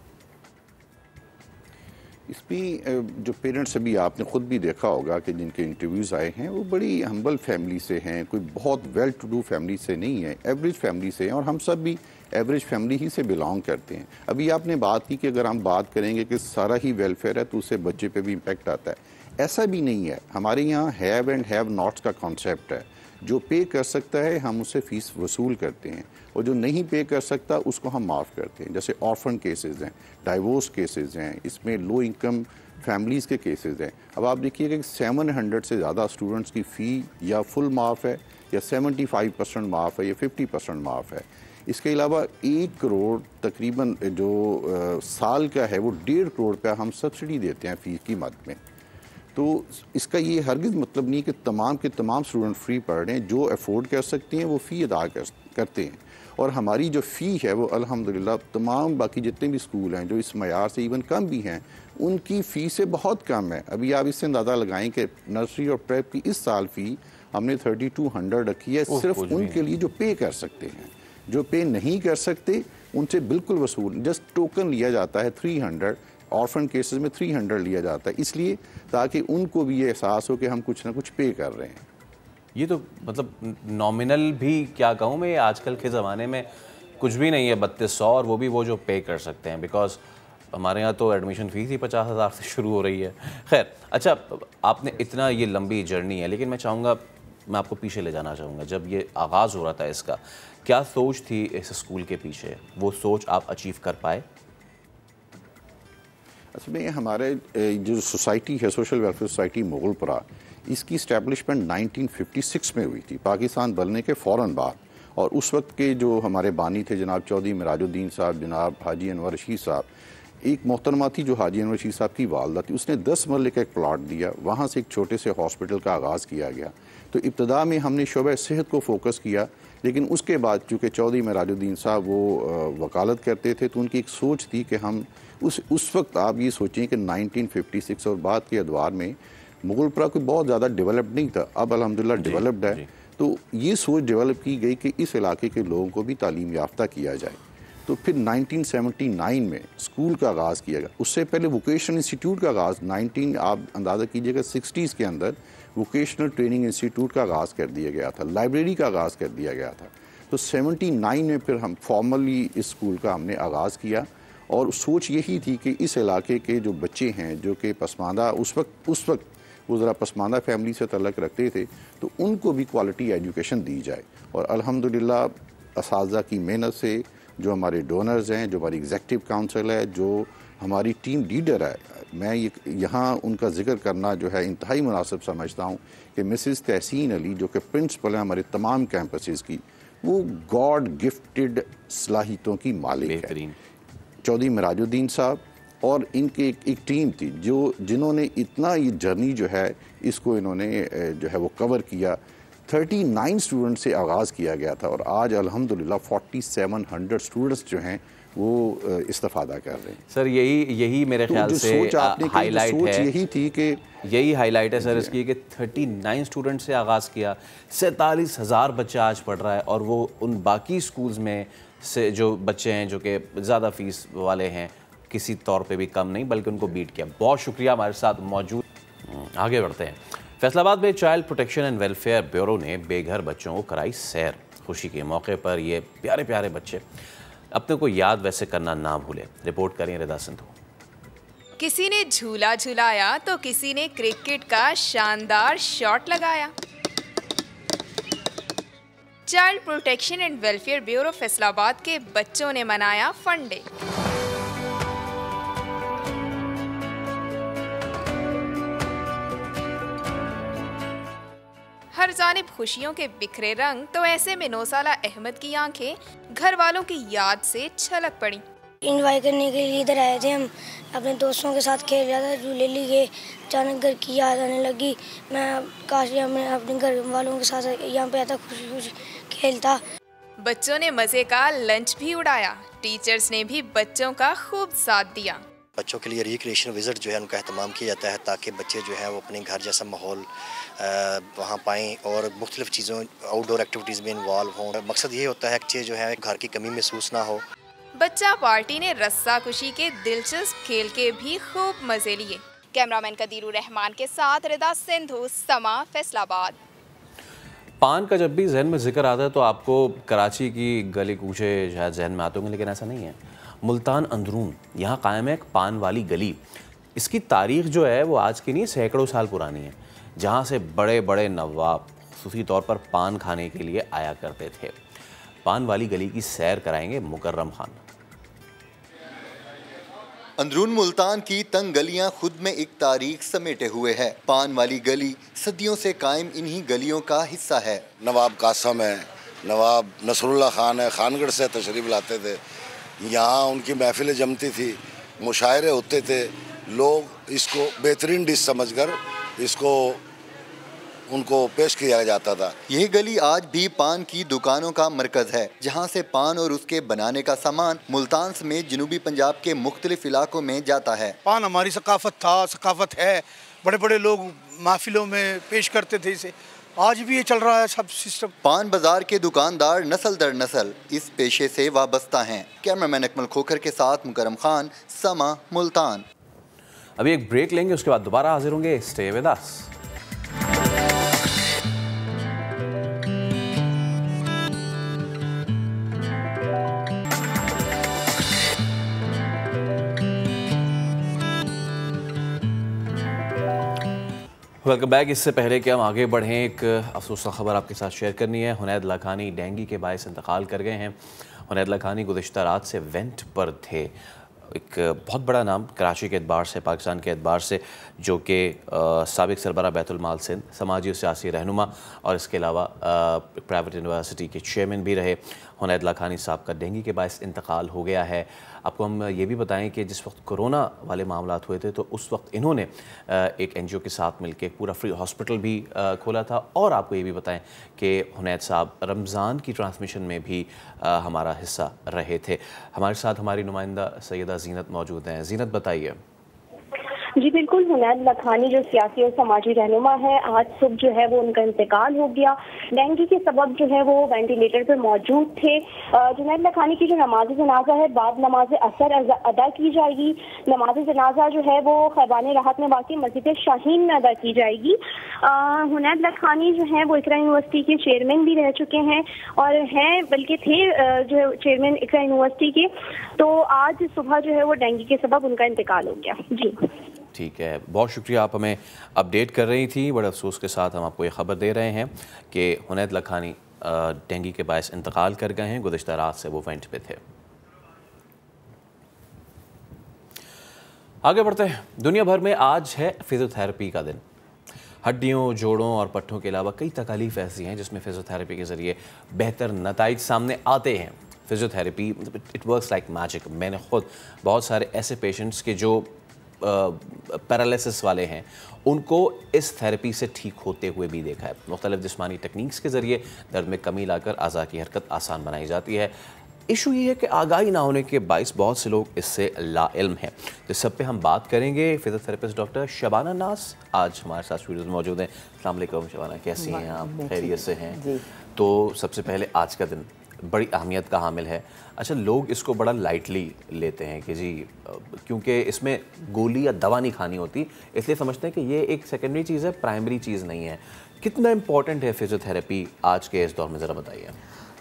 इसमें जो पेरेंट्स अभी आपने ख़ुद भी देखा होगा कि जिनके इंटरव्यूज़ आए हैं वो बड़ी हम्बल फैमिली से हैं, कोई बहुत वेल टू डू फैमिली से नहीं है, एवरेज फैमिली से हैं और हम सब भी एवरेज फैमिली ही से बिलोंग करते हैं। अभी आपने बात की कि अगर हम बात करेंगे कि सारा ही वेलफेयर है तो उससे बच्चे पे भी इम्पेक्ट आता है, ऐसा भी नहीं है। हमारे यहाँ हैव एंड हैव नॉट्स का कॉन्सेप्ट है। जो पे कर सकता है हम उससे फ़ीस वसूल करते हैं और जो नहीं पे कर सकता उसको हम माफ़ करते हैं। जैसे ऑर्फन केसेस हैं, डाइवोर्स केसेस हैं, इसमें लो इनकम फैमिलीज़ के केसेस हैं। अब आप देखिए कि 700 से ज़्यादा स्टूडेंट्स की फ़ी या फुल माफ़ है या 75% माफ़ है या 50% माफ़ है। इसके अलावा 1 करोड़ तकरीबन जो साल का है वो 1.5 करोड़ रुपया हम सब्सिडी देते हैं फ़ीस की मद में। तो इसका ये हरगिज़ मतलब नहीं कि तमाम के तमाम स्टूडेंट फ्री पढ़ रहे हैं। जो अफोर्ड कर सकते हैं वो फ़ी अदा करते हैं और हमारी जो फ़ी है वो अल्हम्दुलिल्लाह तमाम बाकी जितने भी स्कूल हैं जो इस मयार से इवन कम भी हैं उनकी फ़ी से बहुत कम है। अभी आप इससे अंदाज़ा लगाएं कि नर्सरी और प्रेप की इस साल फ़ी हमने 3200 रखी है सिर्फ उनके लिए जो पे कर सकते हैं। जो पे नहीं कर सकते उनसे बिल्कुल वसूल, जस्ट टोकन लिया जाता है 300, ऑर्फन केसेस में 300 लिया जाता है, इसलिए ताकि उनको भी ये एहसास हो कि हम कुछ ना कुछ पे कर रहे हैं। ये तो मतलब नॉमिनल भी क्या कहूँ मैं, आजकल के ज़माने में कुछ भी नहीं है 3200, और वो भी वो जो पे कर सकते हैं, बिकॉज हमारे यहाँ तो एडमिशन फ़ीस ही 50,000 से शुरू हो रही है। खैर, अच्छा, आपने इतना ये लंबी जर्नी है, लेकिन मैं चाहूँगा, मैं आपको पीछे ले जाना चाहूँगा। जब ये आगाज़ हो रहा था इसका, क्या सोच थी इस स्कूल के पीछे, वो सोच आप अचीव कर पाए? असल में हमारे जो सोसाइटी है, सोशल वेलफेयर सोसाइटी मोगलपुरा, इसकी इस्टेब्लिशमेंट 1956 में हुई थी, पाकिस्तान बनने के फ़ौरन बाद। और उस वक्त के जो हमारे बानी थे जनाब चौधरी मिराजुद्दीन साहब, जनाब हाजी अनवर रशीद साहब, एक मोहतरमा थी जो हाजी अनवर रशीद साहब की वालदा थी, उसने 10 मरले का एक प्लाट दिया, वहाँ से एक छोटे से हॉस्पिटल का आगाज़ किया गया। तो इब्तदा में हमने शोबा सेहत को फोकस किया, लेकिन उसके बाद चूँकि चौधरी मिराजुद्दीन साहब वो वकालत करते थे तो उनकी एक सोच थी कि हम उस वक्त आप ये सोचें कि 1956 और बाद के अदवार में मुगलपुरा कोई बहुत ज़्यादा डेवलप नहीं था, अब अल्हम्दुलिल्लाह डेवलप्ड है। तो ये सोच डेवलप की गई कि इस इलाके के लोगों को भी तालीम याफ्ता किया जाए। तो फिर 1979 में स्कूल का आगाज़ किया गया। उससे पहले वोकेशनल इंस्टीट्यूट का आगाज़ आप अंदाज़ा कीजिएगा 60s के अंदर वोकेशनल ट्रेनिंग इंस्टीट्यूट का आगाज़ कर दिया गया था, लाइब्रेरी का आगाज़ कर दिया गया था। तो 79 में फिर हम फॉर्मली इस स्कूल का हमने आगाज़ किया और सोच यही थी कि इस इलाके के जो बच्चे हैं जो कि पसमानदा उस वक्त वो ज़रा पसमानदा फैमिली से तल्लक़ रखते थे, तो उनको भी क्वालिटी एजुकेशन दी जाए। और अल्हम्दुलिल्लाह असातिज़ा की मेहनत से, जो हमारे डोनर्स हैं, जो हमारी एग्जेक्टिव काउंसिल है, जो हमारी टीम लीडर है, मैं यहाँ उनका जिक्र करना जो है इंतहाई मुनासिब समझता हूँ कि मिसिज़ तहसीन अली जो कि प्रिंसिपल हैं हमारे तमाम कैंपसेस की, वो गॉड गिफ्टेड सलाहियतों की मालिक है। चौधरी मिराजुद्दीन साहब और इनके एक टीम थी जिन्होंने इतना ये जर्नी जो है इसको इन्होंने जो है वो कवर किया। 39 स्टूडेंट से आगाज़ किया गया था और आज अल्हम्दुलिल्लाह 4700 स्टूडेंट्स जो हैं वो इस्तेफादा कर रहे हैं। सर यही मेरे ख्याल से हाईलाइट है, यही थी कि यही हाईलाइट है सर इसकी कि 39 स्टूडेंट से आगाज़ किया, 47,000 बच्चा आज पढ़ रहा है और वो उन बाकी स्कूल्स में से जो बच्चे हैं जो कि ज़्यादा फीस वाले हैं किसी तौर पे भी कम नहीं बल्कि उनको बीट किया। बहुत शुक्रिया हमारे साथ मौजूद। आगे बढ़ते हैं। फैसलाबाद में child protection and welfare bureau ने बेघर बच्चों को कराई सैर। खुशी के मौके पर ये प्यारे प्यारे बच्चे अपने को याद वैसे करना ना भूले। रिपोर्ट करें रिदा सिंधु। किसी ने झूला झुलाया तो किसी ने क्रिकेट का शानदार शॉट लगाया। Child protection and welfare bureau Faisalabad के बच्चों ने मनाया फन डे। हर जानिब खुशियों के बिखरे रंग तो ऐसे में 9 साला अहमद की आंखें घर वालों की याद से छलक पड़ी। इन्जॉय करने के लिए इधर आए थे, हम अपने दोस्तों के साथ खेल रहा था, झूले लिए, अचानक घर की याद आने लगी। मैं काश मैं अपने घर वालों के साथ यहाँ पे आता, खुशी खुशी खेलता। बच्चों ने मजे का लंच भी उड़ाया। टीचर्स ने भी बच्चों का खूब साथ दिया। बच्चों के लिए रिक्रिएशन विजिट जो है उनका एहतमाम किया जाता है ताकि बच्चे जो है वो अपने घर जैसा माहौल वहाँ पाएँ और मुख्तलिफ चीज़ों आउटडोर एक्टिविटीज़ में इन्वॉल्व हों। मकसद ये होता है कि जो है घर की कमी महसूस ना हो। बच्चा पार्टी ने रस्सा कुशी के दिलचस्प खेल के भी खूब मजे लिए। कैमरामैन कदीरुर रहमान के साथ रिदा सिंधु, समा, फैसलाबाद। पान का जब भी जहन में जिक्र आता है तो आपको कराची की गली कूचे शायद जहन में आते होंगे, लेकिन ऐसा नहीं है। मुल्तान अंदरून यहाँ कायम है एक पान वाली गली। इसकी तारीख जो है वो आज की नहीं, सैकड़ों साल पुरानी है, जहाँ से बड़े बड़े नवाब खुसूसी तौर पर पान खाने के लिए आया करते थे। पान वाली गली की सैर कराएंगे मुकर्रम खान। अंदरून मुल्तान की तंग गलियां खुद में एक तारीख समेटे हुए है। पान वाली गली सदियों से कायम इन्हीं गलियों का हिस्सा है। नवाब कासम है, नवाब नसरुल्लाह खान है, खानगढ़ से तशरीफ लाते थे। यहाँ उनकी महफिलें जमती थी, मुशायरे होते थे। लोग इसको बेहतरीन डिश समझकर इसको उनको पेश किया जाता था। यह गली आज भी पान की दुकानों का मरकज है, जहां से पान और उसके बनाने का सामान मुल्तान समेत जनूबी पंजाब के मुख्तलिफ इलाकों में जाता है। पान हमारी सकाफत है। बड़े बड़े लोग महफिलों में पेश करते थे इसे, आज भी ये चल रहा है सब सिस्टम। पान बाजार के दुकानदार नस्ल दर नस्ल इस पेशे से वाबस्ता हैं। कैमरामैन अकमल खोखर के साथ मुकरम खान, समा, मुल्तान। अभी एक ब्रेक लेंगे, उसके बाद दोबारा हाजिर होंगे। Stay with us. Welcome back. इससे पहले कि हम आगे बढ़ें, एक अफसोसनाक खबर आपके साथ शेयर करनी है। हुनैद लखानी डेंगू के बायस इंतकाल कर गए हैं। हुनैद लखानी गुज़िश्ता रात से वेंट पर थे। एक बहुत बड़ा नाम कराची के एतबार से, पाकिस्तान के एतबार से, जो कि साबिक सरबरा बैतुल माल सिंध, समाजी और सियासी रहनुमा और इसके अलावा प्राइवेट यूनिवर्सिटी के चेयरमैन भी रहे। हुनैद लखानी साहब का डेंगू के बायस इंतकाल हो गया है। आपको हम ये भी बताएं कि जिस वक्त कोरोना वाले मामलात हुए थे तो उस वक्त इन्होंने एक NGO के साथ मिलकर पूरा फ्री हॉस्पिटल भी खोला था। और आपको ये भी बताएं कि हुनैद साहब रमज़ान की ट्रांसमिशन में भी हमारा हिस्सा रहे थे। हमारे साथ हमारी नुमाइंदा सैयदा ज़ीनत मौजूद हैं। ज़ीनत, बताइए। जी बिल्कुल, हुनैद लखानी जो सियासी और समाजी रहनुमा है, आज सुबह जो है वो उनका इंतकाल हो गया। डेंगू के सबब जो है वो वेंटिलेटर पर मौजूद थे। हुनैद लखानी की जो नमाज जनाजा है बाद नमाज असर अदा की जाएगी। नमाज जनाजा जो है वो खैबान राहत में वाक़ई मस्जिद शाहीन में अदा की जाएगी। हुनैद लखानी जो है वो इकरा यूनिवर्सिटी के चेयरमैन भी रह चुके हैं और हैं बल्कि थे जो चेयरमैन इकरा यूनिवर्सिटी के। तो आज सुबह जो है वो डेंगू के सबब उनका इंतकाल हो गया। जी ठीक है, बहुत शुक्रिया, आप हमें अपडेट कर रही थी। बड़े अफसोस के साथ हम आपको ये खबर दे रहे हैं कि हुनैद लखानी डेंगू के बायस इंतकाल कर गए हैं। गुज़िश्ता रात से वो वेंट पे थे। आगे बढ़ते हैं। दुनिया भर में आज है फिजियोथेरेपी का दिन। हड्डियों, जोड़ों और पट्टों के अलावा कई तकलीफ ऐसी हैं जिसमें फिजियोथेरेपी के ज़रिए बेहतर नताइज सामने आते हैं। Physiotherapy it works like magic. मैंने खुद बहुत सारे ऐसे पेशेंट्स के जो पैरालिसिस वाले हैं उनको इस थेरेपी से ठीक होते हुए भी देखा है। मुख्तलिफ जिस्मानी टेक्निक्स के ज़रिए दर्द में कमी लाकर अज़ा की हरकत आसान बनाई जाती है। इशू ये है कि आगाही ना होने के बाइस बहुत से लोग इससे लाइल्म हैं। तो सब पे हम बात करेंगे। फिजियोथेरेपिस्ट डॉक्टर शबाना नाज आज हमारे साथ स्टूडियो में मौजूद हैं। अस्सलाम वालेकुम शबाना, कैसी हैं आप? खैरियत से हैं? तो सबसे पहले आज का दिन बड़ी अहमियत का हामिल है। अच्छा, लोग इसको बड़ा लाइटली लेते हैं कि जी क्योंकि इसमें गोली या दवा नहीं खानी होती, इसलिए समझते हैं कि ये एक सेकेंडरी चीज़ है, प्राइमरी चीज़ नहीं है। कितना इम्पॉर्टेंट है फिजियोथेरेपी आज के इस दौर में, ज़रा बताइए।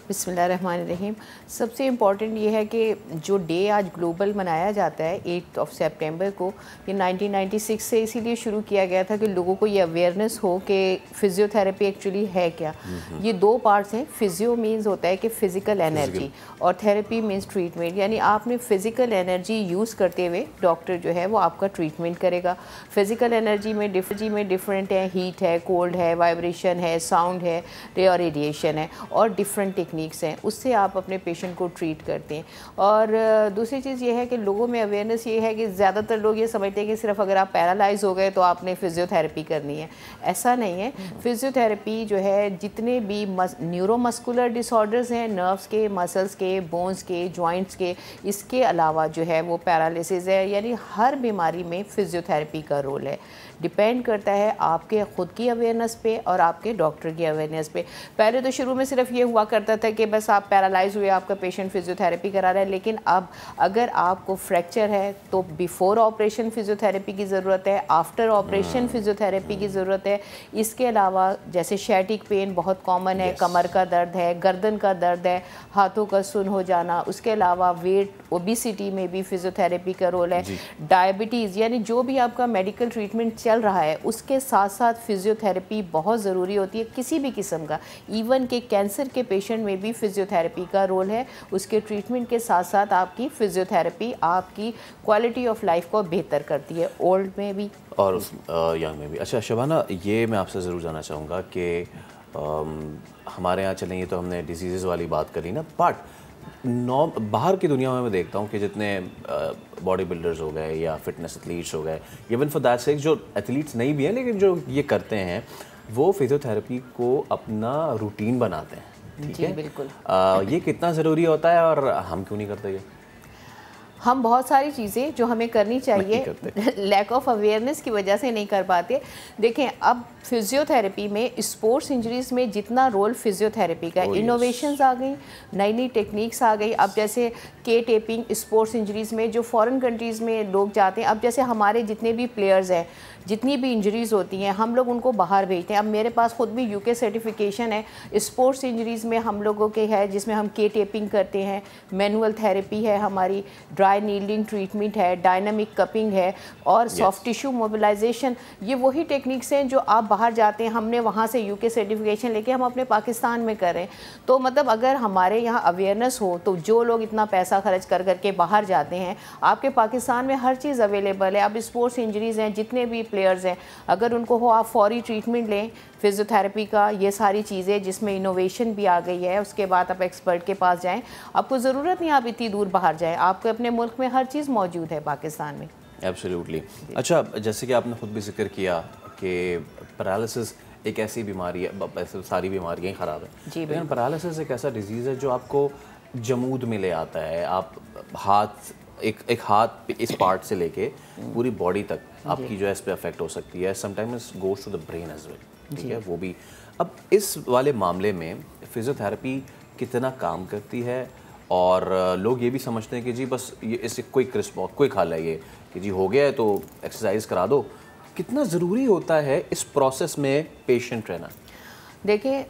बिस्मिल्लाहिर्रहमानिर्रहीम। सबसे इम्पॉर्टेंट ये है कि जो डे आज ग्लोबल मनाया जाता है 8 सितंबर को, ये 1996 से इसीलिए शुरू किया गया था कि लोगों को ये अवेयरनेस हो कि फ़िज़ियोथेरेपी एक्चुअली है क्या। ये दो पार्ट्स हैं। फ़िज़ियो मीन्स होता है कि फ़िज़िकल एनर्जी और थेरेपी मीन्स ट्रीटमेंट, यानी आपने फ़िज़िकल एनर्जी यूज़ करते हुए डॉक्टर जो है वो आपका ट्रीटमेंट करेगा। फ़िज़िकल एनर्जी में डिफरेंट है, हीट है, कोल्ड है, वाइब्रेशन है, साउंड है और रेडिएशन है और डिफरेंट टेक्निक्स हैं, उससे आप अपने पेशेंट को ट्रीट करते हैं। और दूसरी चीज़ ये है कि लोगों में अवेयरनेस ये है कि ज़्यादातर लोग ये समझते हैं कि सिर्फ अगर आप पैरालाइज हो गए तो आपने फ़िज़ियोथेरेपी करनी है। ऐसा नहीं है। फ़िज़ियोथेरेपी जो है जितने भी न्यूरोमस्कुलर डिसऑर्डर्स हैं, नर्व्स के, मसल्स के, बोन्स के, जॉइंट्स के, इसके अलावा जो है वो पैरालिसिस है, यानी हर बीमारी में फ़िज़ियोथेरेपी का रोल है। डिपेंड करता है आपके ख़ुद की अवेयरनेस पे और आपके डॉक्टर की अवेयरनेस पे। पहले तो शुरू में सिर्फ ये हुआ करता था कि बस आप पैरालाइज हुए, आपका पेशेंट फ़िज़ियोथेरेपी करा रहा है, लेकिन अब अगर आपको फ्रैक्चर है तो बिफ़ोर ऑपरेशन फ़िज़ियोथेरेपी की ज़रूरत है, आफ्टर ऑपरेशन फ़िज़ियोथेरेपी की ज़रूरत है। इसके अलावा जैसे शैटिक पेन बहुत कॉमन है, कमर का दर्द है, गर्दन का दर्द है, हाथों का सुन हो जाना, उसके अलावा वेट ओबिसिटी में भी फ़िज़ियोथेरेपी का रोल है। डायबिटीज़, यानी जो भी आपका मेडिकल ट्रीटमेंट चल रहा है उसके साथ साथ फ़िज़ियोथेरेपी बहुत ज़रूरी होती है, किसी भी किस्म का। इवन के कैंसर के पेशेंट में भी फ़िज़ियोथेरेपी का रोल है। उसके ट्रीटमेंट के साथ साथ आपकी फ़िज़ियोथेरेपी आपकी क्वालिटी ऑफ लाइफ को बेहतर करती है, ओल्ड में भी और यंग में भी। अच्छा शबाना, ये मैं आपसे ज़रूर जानना चाहूँगा कि हमारे यहाँ चलें, ये तो हमने डिजीज़ वाली बात करी ना, बट बाहर की दुनिया में मैं देखता हूँ कि जितने बॉडी बिल्डर्स हो गए या फिटनेस एथलीट्स हो गए, इवन फॉर दैट सेक जो एथलीट्स नहीं भी हैं लेकिन जो ये करते हैं, वो फिजियोथेरेपी को अपना रूटीन बनाते हैं। ठीक है, बिल्कुल। ये कितना ज़रूरी होता है और हम क्यों नहीं करते ये? हम बहुत सारी चीज़ें जो हमें करनी चाहिए लैक ऑफ अवेयरनेस की वजह से नहीं कर पाते। देखें, अब फिज़ियोथेरेपी में स्पोर्ट्स इंजरीज़ में जितना रोल फिज़ियोथेरेपी का, इनोवेशंस आ गई, नई नई टेक्निक्स आ गई। अब जैसे के टेपिंग स्पोर्ट्स इंजरीज़ में जो फॉरेन कंट्रीज़ में लोग जाते हैं, अब जैसे हमारे जितने भी प्लेयर्स हैं, जितनी भी इंजरीज़ होती हैं, हम लोग उनको बाहर भेजते हैं। अब मेरे पास ख़ुद भी यूके सर्टिफिकेशन है स्पोर्ट्स इंजरीज़ में हम लोगों के है, जिसमें हम के टेपिंग करते हैं, मैनुअल थेरेपी है हमारी, ड्राई नीडलिंग ट्रीटमेंट है, डायनामिक कपिंग है और सॉफ्ट टिश्यू मोबिलाइजेशन। ये वही टेक्निक्स हैं जो आप बाहर जाते हैं, हमने वहाँ से यूके सर्टिफिकेशन लेके हम अपने पाकिस्तान में कर रहे हैं। तो मतलब अगर हमारे यहाँ अवेयरनेस हो तो जो लोग इतना पैसा खर्च कर करके बाहर जाते हैं, आपके पाकिस्तान में हर चीज़ अवेलेबल है। अब स्पोर्ट्स इंजरीज़ हैं, जितने भी प्लेयर्स हैं, अगर उनको हो आप फौरी ट्रीटमेंट लें फिज़ियोथेरेपी का, ये सारी चीज़ें जिसमें इनोवेशन भी आ गई है, उसके बाद आप एक्सपर्ट के पास जाएं। आपको ज़रूरत नहीं आप इतनी दूर बाहर जाएं, आपके अपने मुल्क में हर चीज़ मौजूद है पाकिस्तान में। एब्सोल्युटली। अच्छा, जैसे कि आपने खुद भी जिक्र किया कि पैरालिसिस एक ऐसी बीमारी है, वैसे सारी बीमारियाँ ही ख़राब है, लेकिन पैरालिसिस एक ऐसा डिजीज़ है जो आपको जमूद में ले आता है। आप हाथ एक हाथ इस पार्ट से लेके पूरी बॉडी तक आपकी जो है इस पर अफेक्ट हो सकती है। Sometimes goes to the brain as well. ठीक है, वो भी। अब इस वाले मामले में फिज़ियोथेरेपी कितना काम करती है? और लोग ये भी समझते हैं कि जी बस ये इससे क्विक रिस्पॉन्स, क्विक हल है ये कि जी हो गया है तो एक्सरसाइज करा दो। कितना ज़रूरी होता है इस प्रोसेस में पेशेंट रहना? देखिए,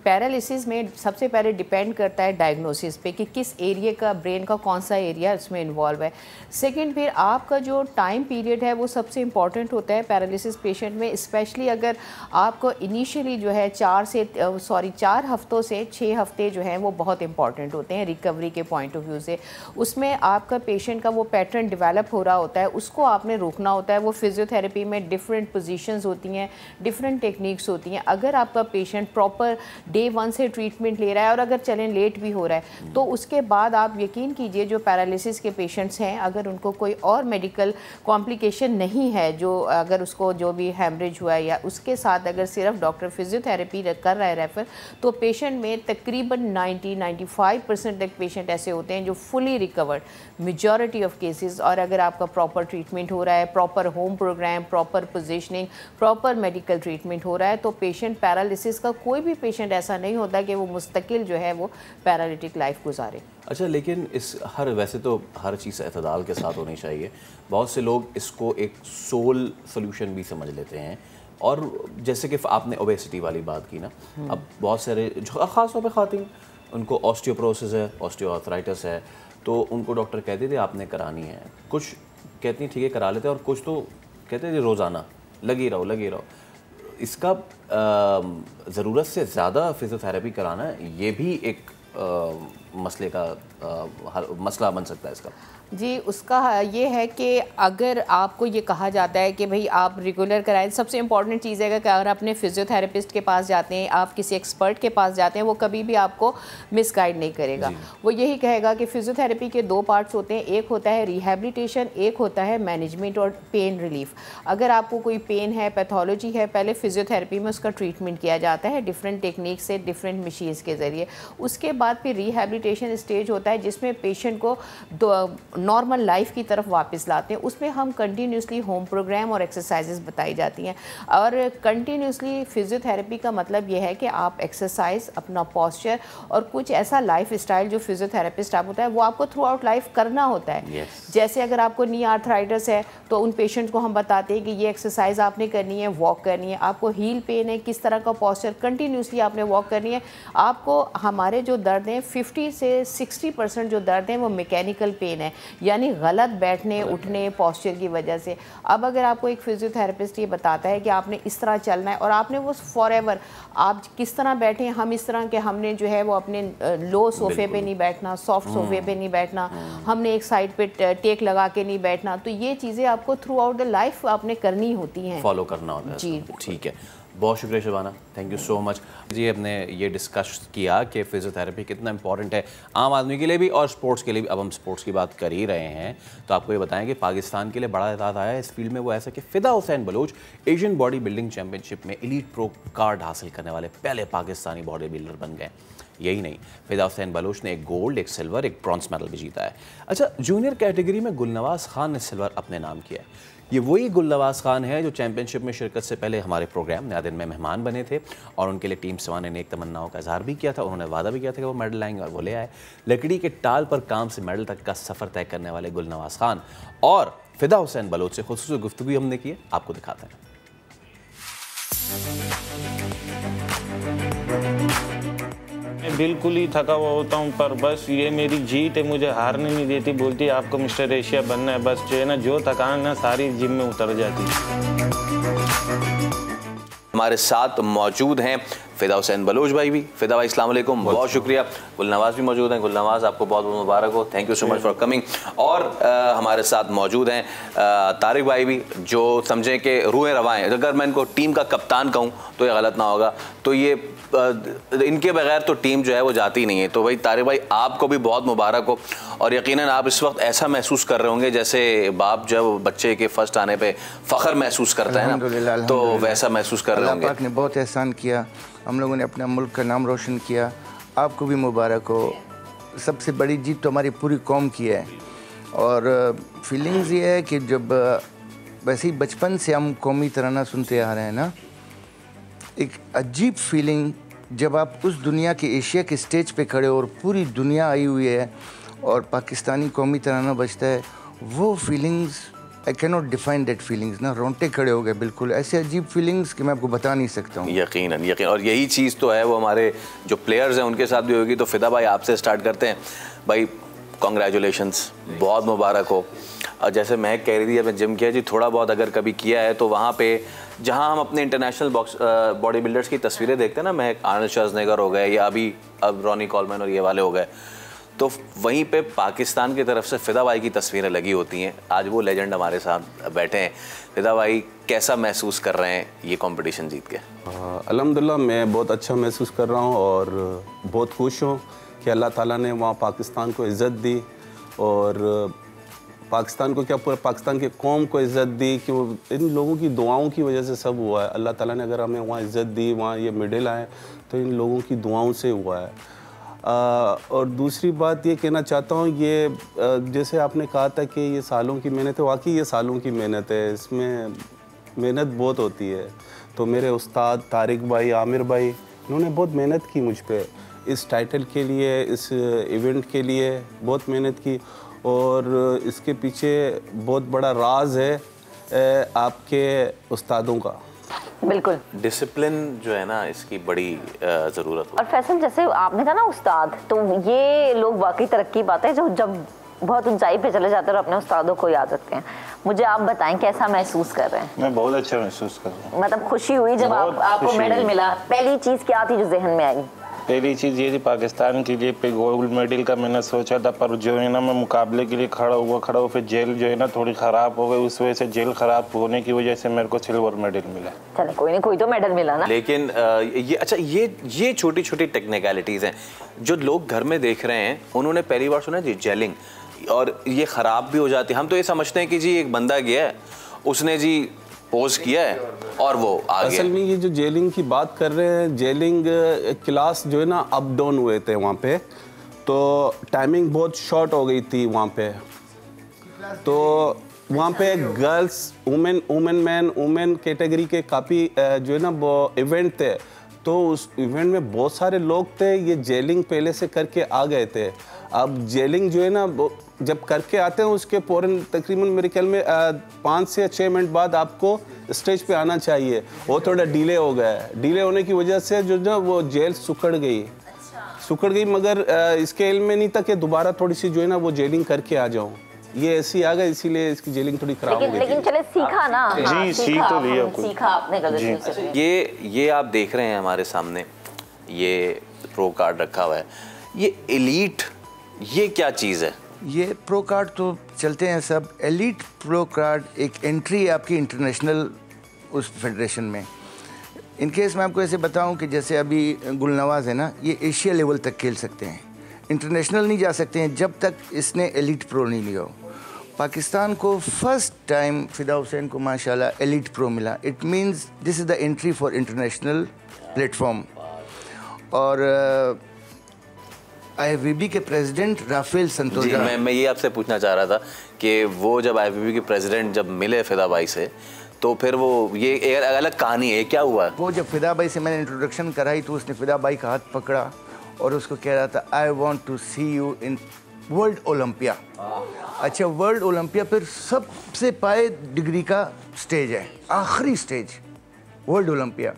पैरालिसिस में सबसे पहले डिपेंड करता है डायग्नोसिस पे कि किस एरिया का, ब्रेन का कौन सा एरिया उसमें इन्वॉल्व है। सेकंड, फिर आपका जो टाइम पीरियड है वो सबसे इम्पॉर्टेंट होता है पैरालिसिस पेशेंट में। स्पेशली अगर आपको इनिशियली जो है 4 हफ्तों से 6 हफ्ते जो हैं वो बहुत इंपॉर्टेंट होते हैं रिकवरी के पॉइंट ऑफ व्यू से। उसमें आपका पेशेंट का वो पैटर्न डेवलप हो रहा होता है, उसको आपने रोकना होता है। वो फिज़ियोथेरेपी में डिफरेंट पोजीशंस होती हैं, डिफरेंट टेक्निक्स होती हैं। अगर आपका पेशेंट पेशेंट प्रॉपर डे 1 से ट्रीटमेंट ले रहा है और अगर चलें लेट भी हो रहा है तो उसके बाद आप यकीन कीजिए जो पैरालिसिस के पेशेंट्स हैं अगर उनको कोई और मेडिकल कॉम्प्लिकेशन नहीं है, जो अगर उसको जो भी हैमरेज हुआ है या उसके साथ अगर सिर्फ डॉक्टर फिजियोथेरेपी कर रहा है रेफ़र, तो पेशेंट में तकरीबन 90-95% तक पेशेंट ऐसे होते हैं जो fully recovered majority of cases. और अगर आपका प्रॉपर ट्रीटमेंट हो रहा है, proper home program, proper positioning, proper medical treatment हो रहा है, तो पेशेंट पैरालिसिस का कोई भी पेशेंट ऐसा नहीं होता कि वो मुस्तकिल जो है वो पैरालिटिक लाइफ गुजारे। अच्छा, लेकिन इस वैसे तो हर चीज़ एतदाल के साथ होनी चाहिए। बहुत से लोग इसको एक सोल सोल्यूशन भी समझ लेते हैं और जैसे कि आपने ओबेसिटी वाली बात की ना, अब बहुत सारे ख़ास तौर पे ख़ातिन उनको ऑस्टियोपोरोसिस है, ऑस्टियोआर्थराइटिस है, तो उनको डॉक्टर कहते थे आपने करानी है। कुछ कहती हैं ठीक है करा लेते हैं और कुछ तो कहते थे रोज़ाना लगी रहो। इसका ज़रूरत से ज़्यादा फिजियोथेरेपी कराना ये भी एक मसले का मसला बन सकता है इसका। जी, उसका ये है कि अगर आपको ये कहा जाता है कि भाई आप रेगुलर कराएं, सबसे इम्पॉर्टेंट चीज़ है कि अगर अपने फिजियोथेरेपिस्ट के पास जाते हैं, आप किसी एक्सपर्ट के पास जाते हैं, वो कभी भी आपको मिसगाइड नहीं करेगा। वो यही कहेगा कि फिजियोथेरेपी के 2 पार्ट्स होते हैं, एक होता है रिहैबिलिटेशन, एक होता है मैनेजमेंट और पेन रिलीफ। अगर आपको कोई पेन है, पैथोलॉजी है, पहले फिजियोथेरेपी में उसका ट्रीटमेंट किया जाता है डिफरेंट टेक्निक से, डिफरेंट मशीन्स के ज़रिए। उसके बाद फिर रिहैबिलिटेशन स्टेज होता है जिसमें पेशेंट को नॉर्मल लाइफ की तरफ वापस लाते हैं। उसमें हम कंटिन्यूसली होम प्रोग्राम और एक्सरसाइजेस बताई जाती हैं। और कंटिन्यूसली फिजियोथेरेपी का मतलब ये है कि आप एक्सरसाइज, अपना पॉस्चर और कुछ ऐसा लाइफ स्टाइल जो फिजियोथेरेपिस्ट आप होता है वो आपको थ्रू आउट लाइफ करना होता है। जैसे अगर आपको नी आर्थराइटिस है तो उन पेशेंट को हम बताते हैं कि ये एक्सरसाइज आपने करनी है, वॉक करनी है। आपको हील पेन है, किस तरह का पॉस्चर, कंटिन्यूसली आपने वॉक करनी है। आपको हमारे जो दर्द हैं 50 से 60% जो दर्द हैं वो मैकेनिकल पेन है, यानी गलत बैठने उठने पॉस्चर की वजह से। अब अगर आपको एक फिजियोथेरेपिस्ट ये बताता है कि आपने इस तरह चलना है और आपने वो फॉरएवर आप किस तरह बैठे, हम इस तरह के हमने जो है वो अपने लो सोफे पे नहीं बैठना, सॉफ्ट सोफे पे नहीं बैठना, हमने एक साइड पे टेक लगा के नहीं बैठना, तो ये चीज़ें आपको थ्रू आउट द लाइफ आपने करनी होती हैं, फॉलो करना होता है। जी ठीक है, बहुत शुक्रिया Shabana, thank you so much ji. हमने ये डिस्कस किया कि फिजियोथेरेपी कितना इंपॉर्टेंट है आम आदमी के लिए भी और स्पोर्ट्स के लिए भी। अब हम स्पोर्ट्स की बात कर ही रहे हैं तो आपको ये बताएं कि पाकिस्तान के लिए बड़ा एतदाद आया है इस फील्ड में। वो ऐसा कि Fida Hussain Baloch Asian body building championship में एलीट प्रो कार्ड हासिल करने वाले पहले पाकिस्तानी बॉडी बिल्डर बन गए। यही नहीं, फ़िदा हुसैन बलोच ने एक गोल्ड, एक सिल्वर, एक ब्रॉन्ज मेडल भी जीता है। अच्छा, जूनियर कैटेगरी में गुलनवाज खान ने सिल्वर अपने नाम किया है। ये वही गुलनवाज खान है जो चैंपियनशिप में शिरकत से पहले हमारे प्रोग्राम नया दिन में मेहमान बने थे और उनके लिए टीम सवाने ने एक तमन्नाओं का इजहार भी किया था। उन्होंने वादा भी किया था कि वो मेडल लाएंगे और वो ले आए। लकड़ी के टाल पर काम से मेडल तक का सफ़र तय करने वाले गुलनवाज खान और फ़िदा हुसैन बलोच से खुसूसी गुफ्तगू हमने की है, आपको दिखाते हैं। मैं बिल्कुल ही थका हुआ होता हूँ, पर बस ये मेरी जीत है, मुझे हारने नहीं देती। बोलती है आपको मिस्टर एशिया बनना है, बस जो है ना, जो थकान ना सारी जिम में उतर जाती है। हमारे साथ मौजूद हैं फ़िदा हुसैन बलोच भाई भी। फ़िदा भाई अस्सलाम वालेकुम, बहुत शुक्रिया। गुलनवाज भी मौजूद हैं। गुलनवाज, आपको बहुत बहुत मुबारक हो, thank you so much for coming. और हमारे साथ मौजूद हैं तारिक भाई भी, जो समझें कि रूहें रवाएं। अगर मैं इनको टीम का कप्तान कहूँ तो ये गलत ना होगा, तो ये इनके बगैर तो टीम जो है वो जाती नहीं है। तो भाई तारिक भाई, आपको भी बहुत मुबारक हो और यकीनन आप इस वक्त ऐसा महसूस कर रहे होंगे जैसे बाप जब बच्चे के फर्स्ट आने पे फ़ख्र महसूस करता है ना, तो वैसा महसूस कर रहे होंगे। अल्लाह पाक ने बहुत एहसान किया, हम लोगों ने अपना मुल्क का नाम रोशन किया। आपको भी मुबारक हो। सबसे बड़ी जीत तो हमारी पूरी कौम की है। और फीलिंग्स ये है कि जब वैसे ही बचपन से हम कौमी तराना सुनते आ रहे हैं ना, एक अजीब फीलिंग जब आप उस दुनिया के एशिया के स्टेज पे खड़े हो और पूरी दुनिया आई हुई है और पाकिस्तानी कौमी तराना बजता है, वो feelings I can not define that feelings ना, रोंगटे खड़े हो गए बिल्कुल। ऐसे अजीब फीलिंग्स कि मैं आपको बता नहीं सकता हूँ। यकीनन यकीन, और यही चीज़ तो है वो हमारे जो प्लेयर्स हैं उनके साथ भी होगी। तो फ़िदा भाई, आपसे स्टार्ट करते हैं। भाई कॉन्ग्रेचुलेशंस, बहुत मुबारक हो। और जैसे महक कह रही थी, मैं जिम किया जी, थोड़ा बहुत अगर कभी किया है तो वहाँ पे जहाँ हम अपने इंटरनेशनल बॉडी बिल्डर्स की तस्वीरें देखते हैं ना, महक, आर्नल्ड श्वार्ज़नेगर हो गए या अभी अब रॉनी कॉलमैन और ये वाले हो गए, तो वहीं पे पाकिस्तान की तरफ से फ़िदा भाई की तस्वीरें लगी होती हैं। आज वो लेजेंड हमारे साथ बैठे हैं। फ़िदा भाई कैसा महसूस कर रहे हैं ये कंपटीशन जीत के? अल्हम्दुलिल्लाह मैं बहुत अच्छा महसूस कर रहा हूँ और बहुत खुश हूँ कि अल्लाह ताला ने वहाँ पाकिस्तान को इज़्ज़त दी और पाकिस्तान को क्या पूरे पाकिस्तान के कौम को इज़्ज़त दी कि वो इन लोगों की दुआओं की वजह से सब हुआ है। अल्लाह ताला ने अगर हमें वहाँ इज़्ज़त दी, वहाँ ये मेडल आए तो इन लोगों की दुआओं से हुआ है। और दूसरी बात ये कहना चाहता हूँ, ये जैसे आपने कहा था कि ये सालों की मेहनत है, वाकई ये सालों की मेहनत है, इसमें मेहनत बहुत होती है। तो मेरे उस्ताद तारिक भाई, आमिर भाई, इन्होंने बहुत मेहनत की मुझ पे इस टाइटल के लिए, इस इवेंट के लिए बहुत मेहनत की और इसके पीछे बहुत बड़ा राज है आपके उस्तादों का। बिल्कुल, डिसिप्लिन जो है ना इसकी बड़ी ज़रूरत है। और फैसल जैसे आपने कहा ना उस्ताद, तो ये लोग वाकई तरक्की पाते हैं जो जब बहुत ऊंचाई पे चले जाते हैं और अपने उस्तादों को याद रखते हैं। मुझे आप बताएं कैसा महसूस कर रहे हैं? मैं बहुत अच्छा महसूस कर रहा हूँ। मतलब खुशी हुई जब आपको मेडल मिला? पहली चीज़ क्या थी जो जहन में आई? पहली चीज़ ये थी पाकिस्तान के लिए पे गोल्ड मेडल का मैंने सोचा था, पर जो है ना मैं मुकाबले के लिए खड़ा हुआ फिर जेल जो है ना थोड़ी ख़राब हो गई, उस वजह से जेल ख़राब होने की वजह से मेरे को सिल्वर मेडल मिला। चले कोई नहीं, कोई तो मेडल मिला ना। लेकिन ये अच्छा ये छोटी छोटी टेक्निकलिटीज़ हैं जो लोग घर में देख रहे हैं। उन्होंने पहली बार सुना जी जेलिंग, और ये ख़राब भी हो जाती है। हम तो ये समझते हैं कि जी एक बंदा गया है, उसने जी पोज किया है और वो आ गया। असल में ये जो जेलिंग की बात कर रहे हैं, जेलिंग क्लास जो है ना अप डाउन हुए थे वहाँ पे, तो टाइमिंग बहुत शॉर्ट हो गई थी वहाँ पे। तो वहाँ पे गर्ल्स, वुमेन कैटेगरी के काफ़ी जो है ना वो इवेंट थे, तो उस इवेंट में बहुत सारे लोग थे। ये जेलिंग पहले से करके आ गए थे। अब जेलिंग जो है ना जब करके आते हैं उसके फ़ौरन तकरीबन मेरे ख्याल में 5 से 6 मिनट बाद आपको स्टेज पे आना चाहिए। वो थोड़ा डिले हो गया है। डिले होने की वजह से जो ना वो जेल सुखड़ गई, मगर इसके इल्म में नहीं था कि दोबारा थोड़ी सी जो है ना वो जेलिंग करके आ जाऊँ। ये ऐसी आ गई, इसीलिए इसकी जेलिंग थोड़ी खराब हो गई। लेकिन चले सीखा ना। जी सीख तो लिया, सीखा आपने गलती से। ये आप देख रहे हैं हमारे सामने, ये प्रो कार्ड रखा हुआ है। ये एलीट, ये क्या चीज़ है? ये प्रो कार्ड तो चलते हैं सब। एलीट प्रो कार्ड एक एंट्री है आपकी इंटरनेशनल उस फेडरेशन में। इन केस मैं आपको ऐसे बताऊं कि जैसे अभी गुलनवाज है ना, ये एशिया लेवल तक खेल सकते हैं, इंटरनेशनल नहीं जा सकते हैं जब तक इसने एलीट प्रो नहीं लिया हो। पाकिस्तान को फर्स्ट टाइम फ़िदा हुसैन को माशाल्लाह एलीट प्रो मिला। It means this is the entry for international platform. और IFBB के प्रेसिडेंट राफेल संतोजा, मैं ये आपसे पूछना चाह रहा था कि वो जब IFBB के प्रेसिडेंट जब मिले फ़िदा भाई से, तो फिर वो ये एक अलग कहानी है, क्या हुआ? वो जब फ़िदा भाई से मैंने इंट्रोडक्शन कराई तो उसने फ़िदा भाई का हाथ पकड़ा और उसको कह रहा था I want to see you in world Olympia. अच्छा, वर्ल्ड ओलंपिया फिर सबसे पाए डिग्री का स्टेज है, आखिरी स्टेज वर्ल्ड ओलंपिया।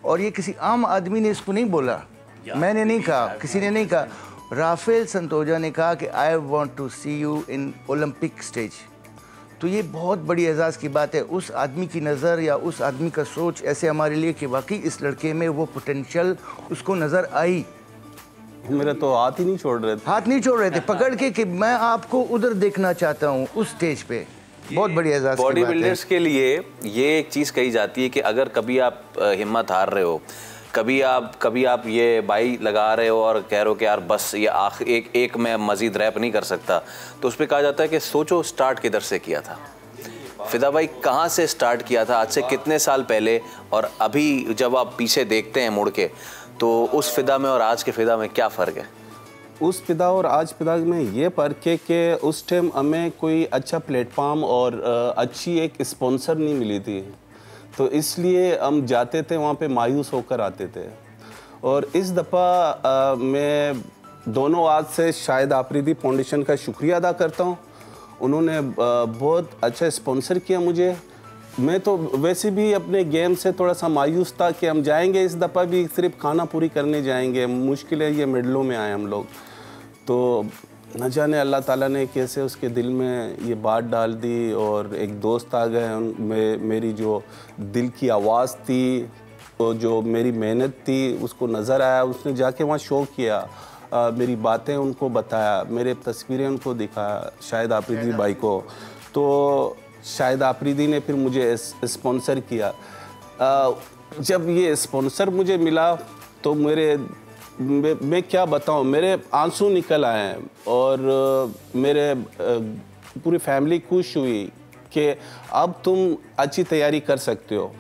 और ये किसी आम आदमी ने इसको नहीं बोला, मैंने नहीं कहा, किसी ने नहीं कहा। राफेल संतोजा ने कहा कि I want to see you in Olympic stage. तो ये बहुत बड़ी एजाज़ की बात है। उस आदमी की नज़र या उस आदमी का सोच ऐसे हमारे लिए कि वाकई इस लड़के में वो पोटेंशियल उसको नज़र आई। मेरे तो हाथ ही नहीं छोड़ रहे थे, हाथ नहीं छोड़ रहे थे पकड़ के कि मैं आपको उधर देखना चाहता हूँ उस स्टेज पे। बहुत बड़ी एजाज़ की बात है। बॉडी बिल्डर्स के लिए ये एक चीज़ कही जाती है कि अगर कभी आप हिम्मत हार रहे हो, कभी आप ये बाई लगा रहे हो और कह रहे हो कि यार बस ये एक मैं मज़ीद रैप नहीं कर सकता, तो उस पर कहा जाता है कि सोचो स्टार्ट किधर से किया था। फ़िदा भाई कहाँ से स्टार्ट किया था, आज से कितने साल पहले, और अभी जब आप पीछे देखते हैं मुड़ के, तो उस फ़िदा में और आज के फ़िदा में क्या फ़र्क है? उस फ़िदा और आज फ़िदा में ये फ़र्क है कि उस टाइम हमें कोई अच्छा प्लेटफॉर्म और अच्छी एक स्पॉन्सर नहीं मिली थी, तो इसलिए हम जाते थे वहाँ पे मायूस होकर आते थे। और इस दफ़ा मैं दोनों हाथ से शाहिद आफरीदी फाउंडेशन का शुक्रिया अदा करता हूँ। उन्होंने बहुत अच्छा स्पॉन्सर किया मुझे। मैं तो वैसे भी अपने गेम से थोड़ा सा मायूस था कि हम जाएंगे इस दफ़ा भी सिर्फ खाना पूरी करने जाएंगे, मुश्किल है ये मेडलों में आए हम लोग। तो न जाने अल्लाह ताला ने कैसे उसके दिल में ये बात डाल दी और एक दोस्त आ गए। मेरी जो दिल की आवाज़ थी और जो मेरी मेहनत थी उसको नज़र आया, उसने जाके वहाँ शो किया। मेरी बातें उनको बताया, मेरे तस्वीरें उनको दिखाया शाहिद आफरीदी भाई को, तो शाहिद आफरीदी ने फिर मुझे स्पॉन्सर किया। जब ये स्पॉन्सर मुझे मिला तो मैं क्या बताऊं, मेरे आंसू निकल आए और मेरे पूरी फैमिली खुश हुई कि अब तुम अच्छी तैयारी कर सकते हो,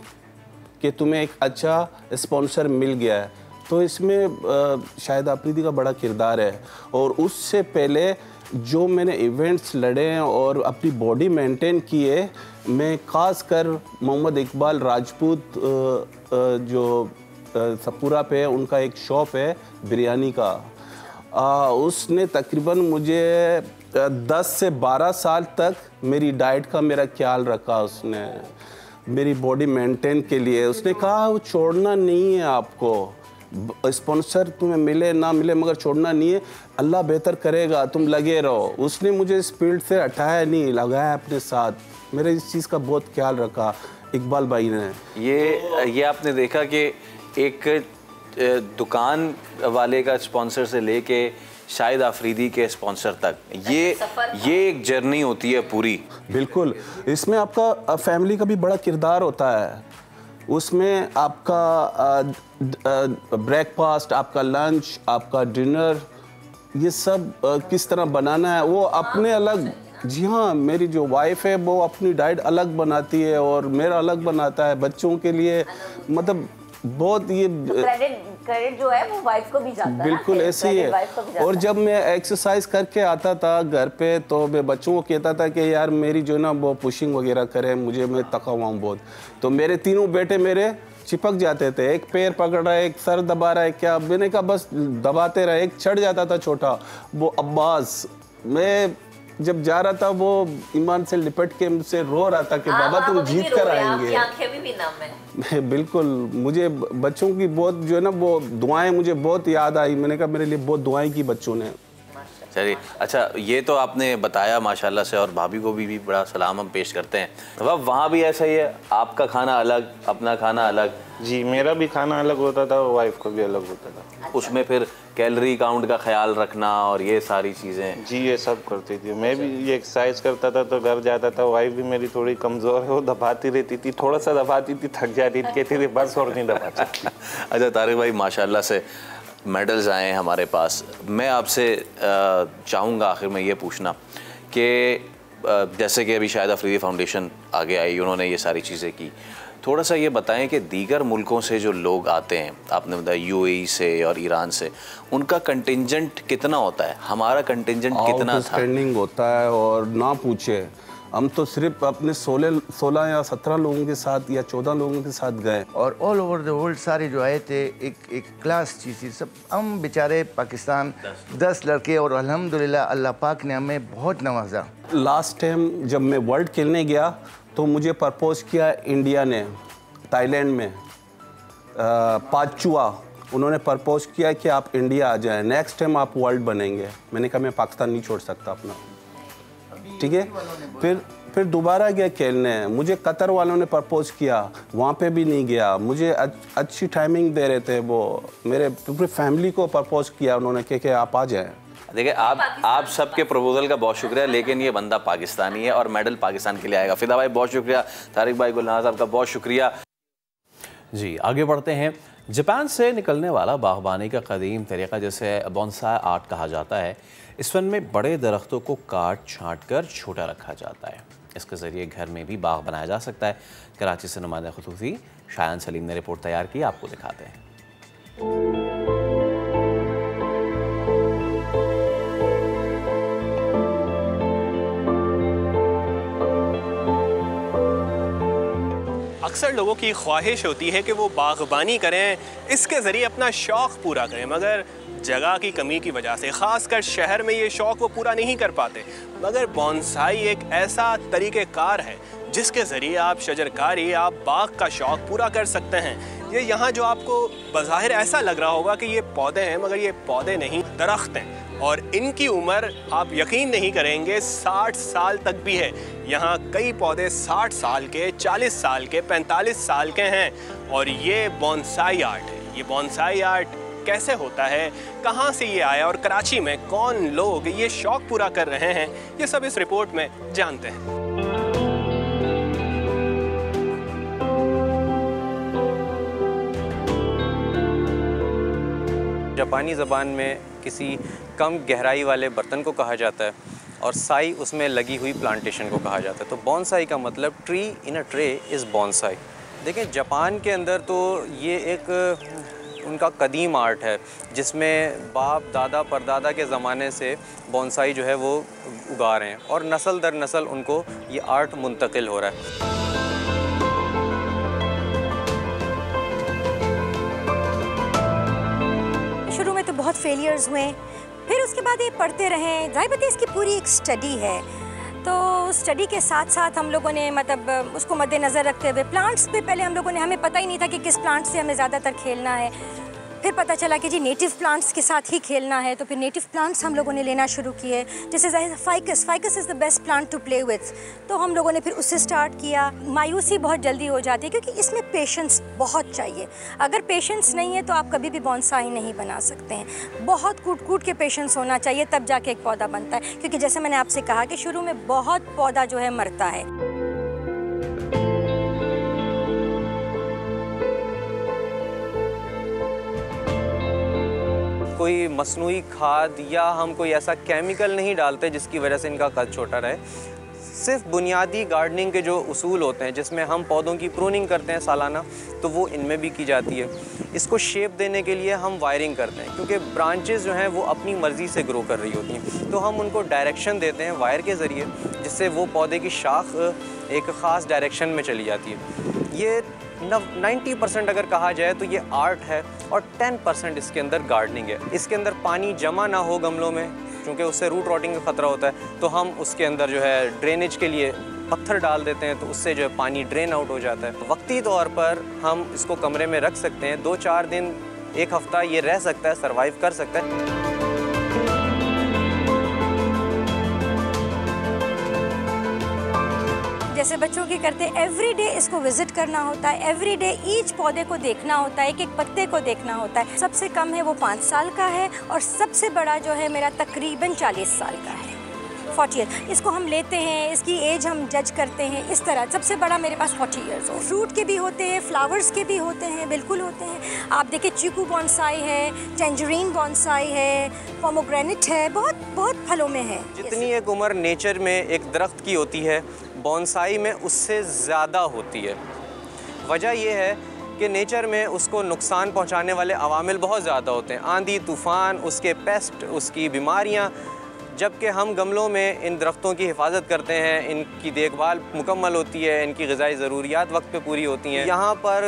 कि तुम्हें एक अच्छा स्पॉन्सर मिल गया है। तो इसमें शाहिद आफरीदी का बड़ा किरदार है। और उससे पहले जो मैंने इवेंट्स लड़े और अपनी बॉडी मेंटेन की है, मैं ख़ास कर मोहम्मद इकबाल राजपूत जो सपूरा पे है, उनका एक शॉप है बिरयानी का, उसने तकरीबन मुझे 10 से 12 साल तक मेरी डाइट का मेरा ख्याल रखा। उसने मेरी बॉडी मेंटेन के लिए उसने कहा वो छोड़ना नहीं है आपको, स्पॉन्सर तुम्हें मिले ना मिले मगर छोड़ना नहीं है, अल्लाह बेहतर करेगा, तुम लगे रहो। उसने मुझे इस फील्ड से हटाया नहीं, लगाया अपने साथ। मेरे इस चीज़ का बहुत ख्याल रखा इकबाल भाई ने। ये आपने देखा कि एक दुकान वाले का स्पॉन्सर से लेके शाहिद आफरीदी के स्पॉन्सर तक, ये एक जर्नी होती है पूरी। बिल्कुल, इसमें आपका फैमिली का भी बड़ा किरदार होता है। उसमें आपका ब्रेकफास्ट, आपका लंच, आपका डिनर, ये सब किस तरह बनाना है वो अपने अलग। जी हाँ, मेरी जो वाइफ है वो अपनी डाइट अलग बनाती है और मेरा अलग बनाता है बच्चों के लिए। मतलब बहुत ये क्रेडिट जो है वो वाइफ को भी जाता है। बिल्कुल ऐसे ही है। और जब मैं एक्सरसाइज करके आता था घर पे तो मैं बच्चों को कहता था कि यार मेरी जो ना वो पुशिंग वगैरह करे, मैं थका हुआ हूँ बहुत। तो मेरे तीनों बेटे मेरे चिपक जाते थे, एक पैर पकड़ रहा है, एक सर दबा रहा है, क्या मैंने कहा बस दबाते रहे। एक चढ़ जाता था छोटा, वो अब्बास, मैं जब जा रहा था वो ईमान से लिपट के मुझसे रो रहा था कि बाबा तुम जीत कर आएंगे। बिल्कुल, मुझे बच्चों की बहुत जो है ना वो दुआएं मुझे बहुत याद आई। मैंने कहा मेरे लिए बहुत दुआएं की बच्चों ने। चलिए, अच्छा ये तो आपने बताया माशाल्लाह से, और भाभी को भी बड़ा सलाम हम पेश करते हैं। तो वहाँ भी ऐसा ही है, आपका खाना अलग, अपना खाना अलग? जी, मेरा भी खाना अलग होता था, वाइफ को भी अलग होता था। उसमें फिर कैलोरी काउंट का ख्याल रखना और ये सारी चीज़ें? जी, ये सब करती थी। मैं भी ये एक्सरसाइज करता था तो घर जाता था, वाइफ भी मेरी थोड़ी कमज़ोर है, वो दबाती रहती थी, थोड़ा सा दबाती थी, थक जाती थी, कहती थी बस और नहीं दबा सकती। अच्छा तारिक भाई, माशाल्लाह से मेडल्स आए हैं हमारे पास। मैं आपसे चाहूँगा आखिर में ये पूछना कि जैसे कि अभी शाहिद आफरीदी फाउंडेशन आगे आई, उन्होंने ये सारी चीज़ें की, थोड़ा सा ये बताएं कि दीगर मुल्कों से जो लोग आते हैं, आपने बताया यूएई से और ईरान से, उनका कंटिंजेंट कितना होता है? हमारा कंटिंजेंट कितना था? स्टैंडिंग होता है और ना पूछे, हम तो सिर्फ अपने 16 या 17 लोगों के साथ या 14 लोगों के साथ गए और ऑल ओवर द वर्ल्ड सारे जो आए थे एक क्लास चीज़ थी। सब हम बेचारे पाकिस्तान 10 लड़के और अल्हम्दुलिल्लाह अल्लाह पाक ने हमें बहुत नवाजा। लास्ट टाइम जब मैं वर्ल्ड खेलने गया तो मुझे प्रपोज किया इंडिया ने, थाईलैंड में पाचुआ, उन्होंने प्रपोज किया कि आप इंडिया आ जाएं, नेक्स्ट टाइम आप वर्ल्ड बनेंगे। मैंने कहा मैं पाकिस्तान नहीं छोड़ सकता अपना, ठीक है। फिर दोबारा गया खेलने, मुझे कतर वालों ने प्रपोज किया, वहाँ पे भी नहीं गया। मुझे अच्छी टाइमिंग दे रहे थे वो, मेरे पूरी फैमिली को प्रपोज किया उन्होंने कि आप आ जाएं। देखिए, आप सबके प्रपोजल का बहुत शुक्रिया, लेकिन ये बंदा पाकिस्तानी है और मेडल पाकिस्तान के लिए आएगा। फिदा भाई बहुत शुक्रिया, तारिक भाई, गुलनाज साहब का बहुत शुक्रिया। जी, आगे बढ़ते हैं। जापान से निकलने वाला बागबानी का कदीम तरीक़ा, जैसे बोनसाई आर्ट कहा जाता है, इस फन में बड़े दरख्तों को काट छाँट कर छोटा रखा जाता है। इसके ज़रिए घर में भी बाग बनाया जा सकता है। कराची से नुमाइंदा खुसूसी शायान सलीम ने रिपोर्ट तैयार की, आपको दिखाते हैं। अक्सर लोगों की ख्वाहिश होती है कि वो बागबानी करें, इसके ज़रिए अपना शौक़ पूरा करें, मगर जगह की कमी की वजह से ख़ासकर शहर में ये शौक़ वो पूरा नहीं कर पाते। मगर बोनसाई एक ऐसा तरीक़ेकार है जिसके ज़रिए आप शजरकारी, आप बाग का शौक़ पूरा कर सकते हैं। ये यहाँ जो आपको बज़ाहिर ऐसा लग रहा होगा कि ये पौधे हैं, मगर ये पौधे नहीं, दरख्त हैं, और इनकी उम्र आप यकीन नहीं करेंगे 60 साल तक भी है। यहाँ कई पौधे 60 साल के, 40 साल के, 45 साल के हैं। और ये बोनसाई आर्ट है। ये बोनसाई आर्ट कैसे होता है, कहाँ से ये आया और कराची में कौन लोग ये शौक पूरा कर रहे हैं, ये सब इस रिपोर्ट में जानते हैं। जापानी ज़बान में किसी कम गहराई वाले बर्तन को कहा जाता है और साई उसमें लगी हुई प्लांटेशन को कहा जाता है। तो बॉन्साई का मतलब tree in a tray is bonsai. देखिए जापान के अंदर तो ये एक उनका कदीम आर्ट है जिसमें बाप दादा परदादा के ज़माने से बॉन्साई जो है वो उगा रहे हैं और नस्ल दर नस्ल उनको ये आर्ट मुंतकिल हो रहा है। शुरू में तो बहुत फेलियर्स हुए, फिर उसके बाद ये पढ़ते रहे। जाहिर बात है इसकी पूरी एक स्टडी है, तो स्टडी के साथ साथ हम लोगों ने मतलब उसको मद्देनज़र रखते हुए प्लांट्स पे पहले हम लोगों ने, हमें पता ही नहीं था कि किस प्लांट से हमें ज़्यादातर खेलना है। फिर पता चला कि जी नेटिव प्लांट्स के साथ ही खेलना है, तो फिर नेटिव प्लांट्स हम लोगों ने लेना शुरू किए। जैसे ficus is the best plant to play with, तो हम लोगों ने फिर उससे स्टार्ट किया। मायूसी बहुत जल्दी हो जाती है क्योंकि इसमें पेशेंस बहुत चाहिए। अगर पेशेंस नहीं है तो आप कभी भी बॉन्साई नहीं बना सकते हैं। बहुत कूट के पेशेंस होना चाहिए, तब जाके एक पौधा बनता है। क्योंकि जैसे मैंने आपसे कहा कि शुरू में बहुत पौधा जो है मरता है। कोई मसनूई खाद या हम कोई ऐसा केमिकल नहीं डालते जिसकी वजह से इनका कद छोटा रहे। सिर्फ बुनियादी गार्डनिंग के जो उसूल होते हैं जिसमें हम पौधों की प्रूनिंग करते हैं सालाना, तो वो इनमें भी की जाती है। इसको शेप देने के लिए हम वायरिंग करते हैं क्योंकि ब्रांचेस जो हैं वो अपनी मर्ज़ी से ग्रो कर रही होती हैं, तो हम उनको डायरेक्शन देते हैं वायर के ज़रिए, जिससे वो पौधे की शाख एक ख़ास डायरेक्शन में चली जाती है। ये 90% अगर कहा जाए तो ये आर्ट है और 10% इसके अंदर गार्डनिंग है। इसके अंदर पानी जमा ना हो गमलों में क्योंकि उससे रूट रॉटिंग का ख़तरा होता है, तो हम उसके अंदर जो है ड्रेनेज के लिए पत्थर डाल देते हैं, तो उससे जो है पानी ड्रेन आउट हो जाता है। वक्ती तौर पर हम इसको कमरे में रख सकते हैं, 2-4 दिन, 1 हफ़्ता ये रह सकता है, सर्वाइव कर सकता है। जैसे बच्चों की करते एवरी डे इसको विजिट करना होता है, एवरी डे ईच पौधे को देखना होता है, एक एक पत्ते को देखना होता है। सबसे कम है वो 5 साल का है और सबसे बड़ा जो है मेरा तकरीबन 40 साल का है, 40 ईयर। इसको हम लेते हैं, इसकी एज हम जज करते हैं इस तरह। सबसे बड़ा मेरे पास 40 ईयर्स हो। फ्रूट के भी होते हैं, फ्लावर्स के भी होते हैं, बिल्कुल होते हैं। आप देखिए चीकू बॉन्साई है, टेंजरीन बॉन्साई है, पोमोग्रेनेट है, बहुत बहुत फलों में है। जितनी एक उम्र नेचर में एक दरख्त की होती है, बॉन्साई में उससे ज़्यादा होती है। वजह यह है कि नेचर में उसको नुकसान पहुंचाने वाले अवामिल बहुत ज़्यादा होते हैं, आंधी तूफ़ान, उसके पेस्ट, उसकी बीमारियां। जबकि हम गमलों में इन दरख्तों की हिफाजत करते हैं, इनकी देखभाल मुकम्मल होती है, इनकी ग़िज़ाई ज़रूरियात वक्त पे पूरी होती हैं। यहाँ पर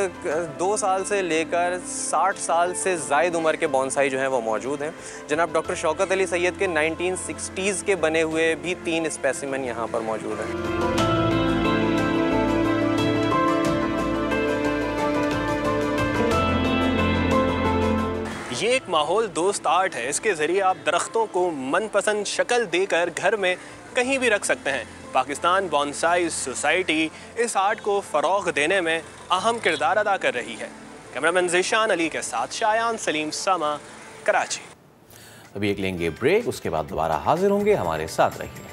2 साल से लेकर 60 साल से ज़ायद उम्र के बॉन्साई जो हैं वो मौजूद हैं। जनाब डॉक्टर शौकत अली सैयद के 1960s के बने हुए भी 3 स्पेसिमेन यहाँ पर मौजूद हैं। ये एक माहौल दोस्त आर्ट है। इसके ज़रिए आप दरख्तों को मनपसंद शक्ल देकर घर में कहीं भी रख सकते हैं। पाकिस्तान बॉन्साई सोसाइटी इस आर्ट को फ़रोग़ देने में अहम किरदार अदा कर रही है। कैमरामैन ज़ीशान अली के साथ शायान सलीम, समा, कराची। अभी एक लेंगे ब्रेक, उसके बाद दोबारा हाजिर होंगे, हमारे साथ रहिए।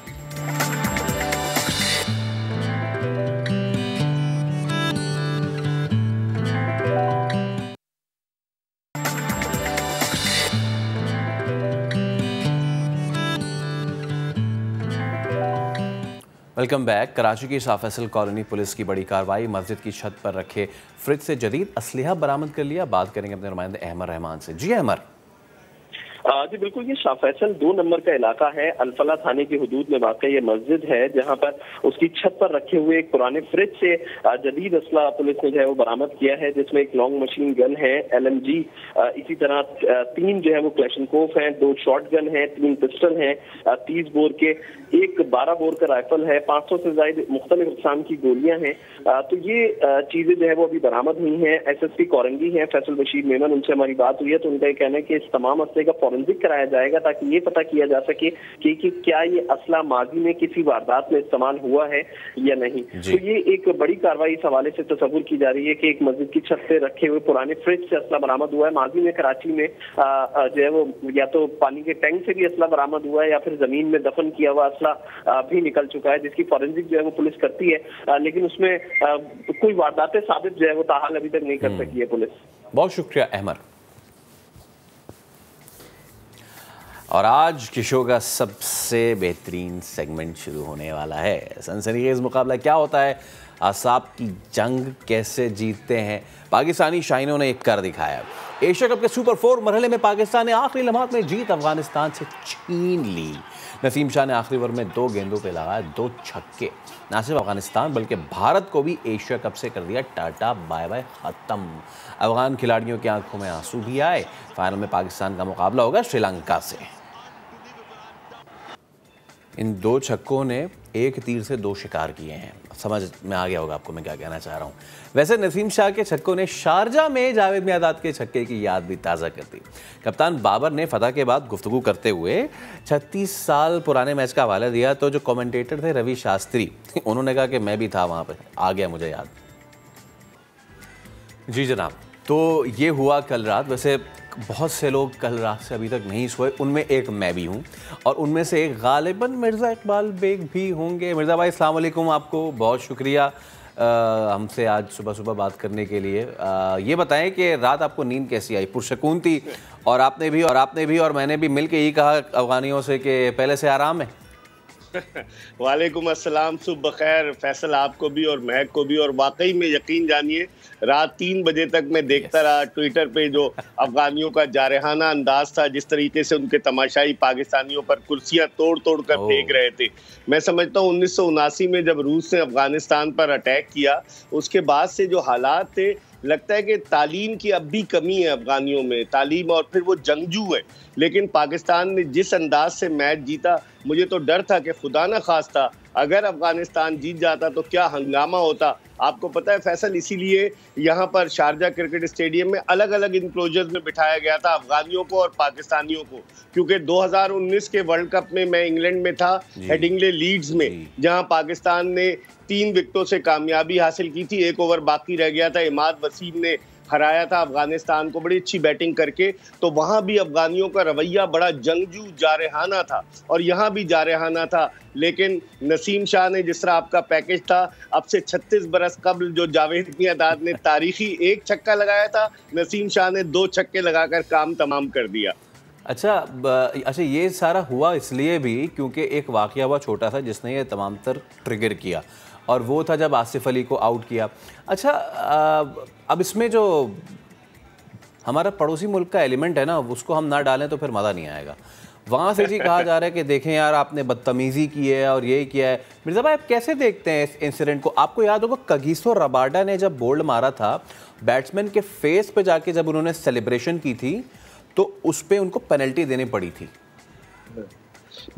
Welcome back. कराची की शाह फैसल कॉलोनी पुलिस की बड़ी कार्रवाई, मस्जिद की छत पर रखे फ्रिज से जदीद असलहा बरामद कर लिया। बात करेंगे अपने नुमाइंदे अहमर रहमान से। जी अहमर। जी बिल्कुल, ये शाह फैसल 2 नंबर का इलाका है। अलफला थाने की हुदूद में वाक़ ये मस्जिद है, जहां पर उसकी छत पर रखे हुए एक पुराने फ्रिज से जदीद असला पुलिस ने जो है वो बरामद किया है, जिसमें एक लॉन्ग मशीन गन है, LMG, इसी तरह 3 जो है वो क्लैशनकोफ हैं, 2 शॉर्ट गन है, 3 पिस्टल हैं, 30 बोर के, एक 12 बोर का राइफल है, 500 से ज्यादा मुख्तलिफ इक़साम की गोलियां हैं। तो ये चीजें जो है वो अभी बरामद हुई हैं। SSP कोरंगी हैं फैसल बशीर मेमन, उनसे हमारी बात हुई है तो उनका ये कहना है कि इस तमाम असले का फॉरेंसिक कराया जाएगा ताकि ये पता किया जा सके कि क्या ये असला माजी में किसी वारदात में इस्तेमाल हुआ है या नहीं। तो ये एक बड़ी कार्रवाई इस हवाले से तस्वुर की जा रही है कि एक मस्जिद की छत पे रखे हुए पुराने फ्रिज से असला बरामद हुआ है। माजी में कराची में जो है वो या तो पानी के टैंक से भी असला बरामद हुआ है या फिर जमीन में दफन किया हुआ असला भी निकल चुका है, जिसकी फॉरेंसिक जो है वो पुलिस करती है, लेकिन उसमें कोई वारदातें साबित जो है वो ताहाल अभी तक नहीं कर सकी है पुलिस। बहुत शुक्रिया अहमद। और आज के शो का सबसे बेहतरीन सेगमेंट शुरू होने वाला है। सनसनीखेज मुकाबला क्या होता है, असाब की जंग कैसे जीतते हैं पाकिस्तानी शाहीनों ने एक कर दिखाया। एशिया कप के सुपर 4 मरहले में पाकिस्तान ने आखिरी लम्हात में जीत अफगानिस्तान से छीन ली। नसीम शाह ने आखिरी ओवर में 2 गेंदों पे लगाए 2 छक्के। न सिर्फ अफगानिस्तान बल्कि भारत को भी एशिया कप से कर दिया टाटा बाय बाय ख़त्म। अफगान खिलाड़ियों की आंखों में आंसू भी आए। फाइनल में पाकिस्तान का मुकाबला होगा श्रीलंका से। इन 2 छक्कों ने एक तीर से 2 शिकार किए हैं। समझ में आ गया होगा आपको मैं क्या कहना चाह रहा हूँ। वैसे नसीम शाह के छक्कों ने शारजा में जावेद मियादाद के छक्के की याद भी ताज़ा कर दी। कप्तान बाबर ने फतह के बाद गुफ्तगू करते हुए 36 साल पुराने मैच का हवाला दिया, तो जो कमेंटेटर थे रवि शास्त्री, उन्होंने कहा कि मैं भी था वहाँ पर, आ गया मुझे याद। जी जनाब, तो ये हुआ कल रात। वैसे बहुत से लोग कल रात से अभी तक नहीं सोए, उनमें एक मैं भी हूँ और उनमें से एक गालिबन मिर्ज़ा इकबाल बेग भी होंगे। मिर्ज़ा भाई अस्सलाम वालेकुम, आपको बहुत शुक्रिया हमसे आज सुबह सुबह बात करने के लिए। ये बताएं कि रात आपको नींद कैसी आई? पुरसकून थी? और आपने भी और मैंने भी मिल के यही कहा अफगानियों से कि पहले से आराम है। वालेकुम अस्सलाम, सुबह खैर फैसल आपको भी और महक को भी। और वाकई में यकीन जानिए रात 3 बजे तक मैं देखता रहा ट्विटर पे जो अफगानियों का जारहाना अंदाज था, जिस तरीके से उनके तमाशाई पाकिस्तानियों पर कुर्सियां तोड़ तोड़ कर फेंक रहे थे। मैं समझता हूँ 1979 में जब रूस ने अफगानिस्तान पर अटैक किया, उसके बाद से जो हालात थे, लगता है कि तालीम की अब भी कमी है अफगानियों में, तालीम, और फिर वो जंगजू है। लेकिन पाकिस्तान ने जिस अंदाज से मैच जीता, मुझे तो डर था कि खुदा न खास्ता अगर अफगानिस्तान जीत जाता तो क्या हंगामा होता। आपको पता है फैसल, इसीलिए यहाँ पर शारजा क्रिकेट स्टेडियम में अलग अलग इंक्लोजर्स में बिठाया गया था अफगानियों को और पाकिस्तानियों को, क्योंकि 2019 के वर्ल्ड कप में मैं इंग्लैंड में था, हेडिंगले लीड्स में, जहाँ पाकिस्तान ने 3 विकेटों से कामयाबी हासिल की थी। 1 ओवर बाकी रह गया था, इमाद वसीम ने हराया था अफगानिस्तान को बड़ी अच्छी बैटिंग करके। तो वहाँ भी अफगानियों का रवैया बड़ा जंगजू जारहाना था और यहाँ भी जारहाना था। लेकिन नसीम शाह ने, जिस तरह आपका पैकेज था, अब से 36 बरस कबल जो जावेद मियादाद ने तारीखी 1 छक्का लगाया था, नसीम शाह ने 2 छक्के लगाकर काम तमाम कर दिया। अच्छा, ये सारा हुआ इसलिए भी क्योंकि एक वाक़या हुआ छोटा सा जिसने ये तमाम तर ट्रिगर किया, और वो था जब आसिफ अली को आउट किया। अच्छा, अब इसमें जो हमारा पड़ोसी मुल्क का एलिमेंट है ना, उसको हम ना डालें तो फिर मज़ा नहीं आएगा। वहाँ से जी कहा जा रहा है कि देखें यार आपने बदतमीज़ी की है और ये किया है। मिर्ज़ा भाई आप कैसे देखते हैं इस इंसिडेंट को? आपको याद होगा कगिसो रबाडा ने जब बोल्ड मारा था, बैट्समैन के फेस पे जाके जब उन्होंने सेलिब्रेशन की थी तो उस पर उनको पेनल्टी देनी पड़ी थी।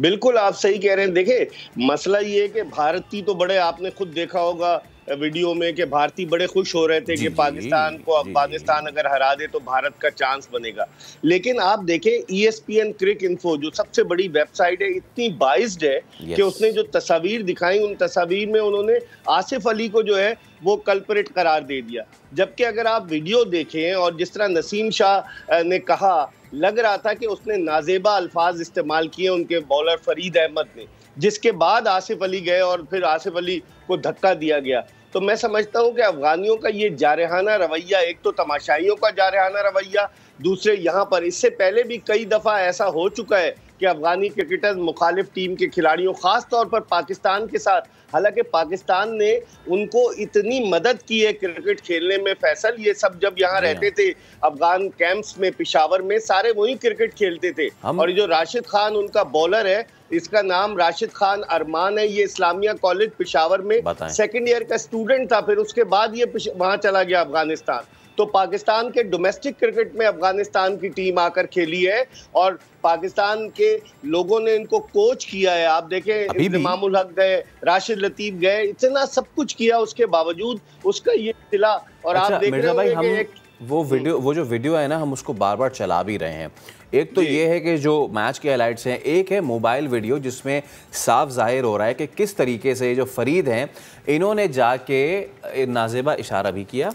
बिल्कुल आप सही कह रहे हैं। देखे, मसला ये है कि भारतीय तो बड़े, आपने खुद देखा होगा वीडियो में कि भारतीय बड़े खुश हो रहे थे कि पाकिस्तान को अफगानिस्तान अगर हरा दे तो भारत का चांस बनेगा। लेकिन आप देखें ESPN क्रिक इन्फो जो सबसे बड़ी वेबसाइट है, इतनी बाइस्ड है कि उसने जो तस्वीर दिखाई, उन तस्वीर में उन्होंने आसिफ अली को जो है वो कल्परेट करार दे दिया। जबकि अगर आप वीडियो देखें और जिस तरह नसीम शाह ने कहा, लग रहा था कि उसने नाजेबा अल्फाज इस्तेमाल किए उनके बॉलर फरीद अहमद ने, जिसके बाद आसिफ अली गए और फिर आसिफ अली को धक्का दिया गया। तो मैं समझता हूं कि अफगानियों का ये जारहाना रवैया, एक तो तमाशाइयों का जारहाना रवैया, दूसरे यहाँ पर इससे पहले भी कई दफ़ा ऐसा हो चुका है कि अफगानी क्रिकेटर्स मुखालिफ टीम के खिलाड़ियों, ख़ास तौर पर पाकिस्तान के साथ, हालांकि पाकिस्तान ने उनको इतनी मदद की है क्रिकेट खेलने में, फैसल ये सब जब यहाँ रहते थे अफगान कैंप्स में पेशावर में, सारे वही क्रिकेट खेलते थे। और ये जो राशिद खान उनका बॉलर है, इसका नाम राशिद खान अरमान है, ये इस्लामिया कॉलेज पेशावर में 2nd ईयर का स्टूडेंट था, फिर उसके बाद ये वहाँ चला गया अफगानिस्तान। तो पाकिस्तान के डोमेस्टिक क्रिकेट में अफगानिस्तान की टीम आकर खेली है और पाकिस्तान के लोगों ने इनको कोच किया है। आप देखें, इमामुल हक गए, राशिद लतीफ गए, इतना सब कुछ किया, उसके बावजूद उसका ये सिला। और आप देख रहे हैं वो जो वीडियो है ना, हम उसको बार बार चला भी रहे हैं। एक तो ये है कि जो मैच के हाइलाइट्स हैं, एक है मोबाइल वीडियो जिसमें साफ जाहिर हो रहा है कि किस तरीके से जो फरीद हैं इन्होंने जाके नाज़ेबा इशारा भी किया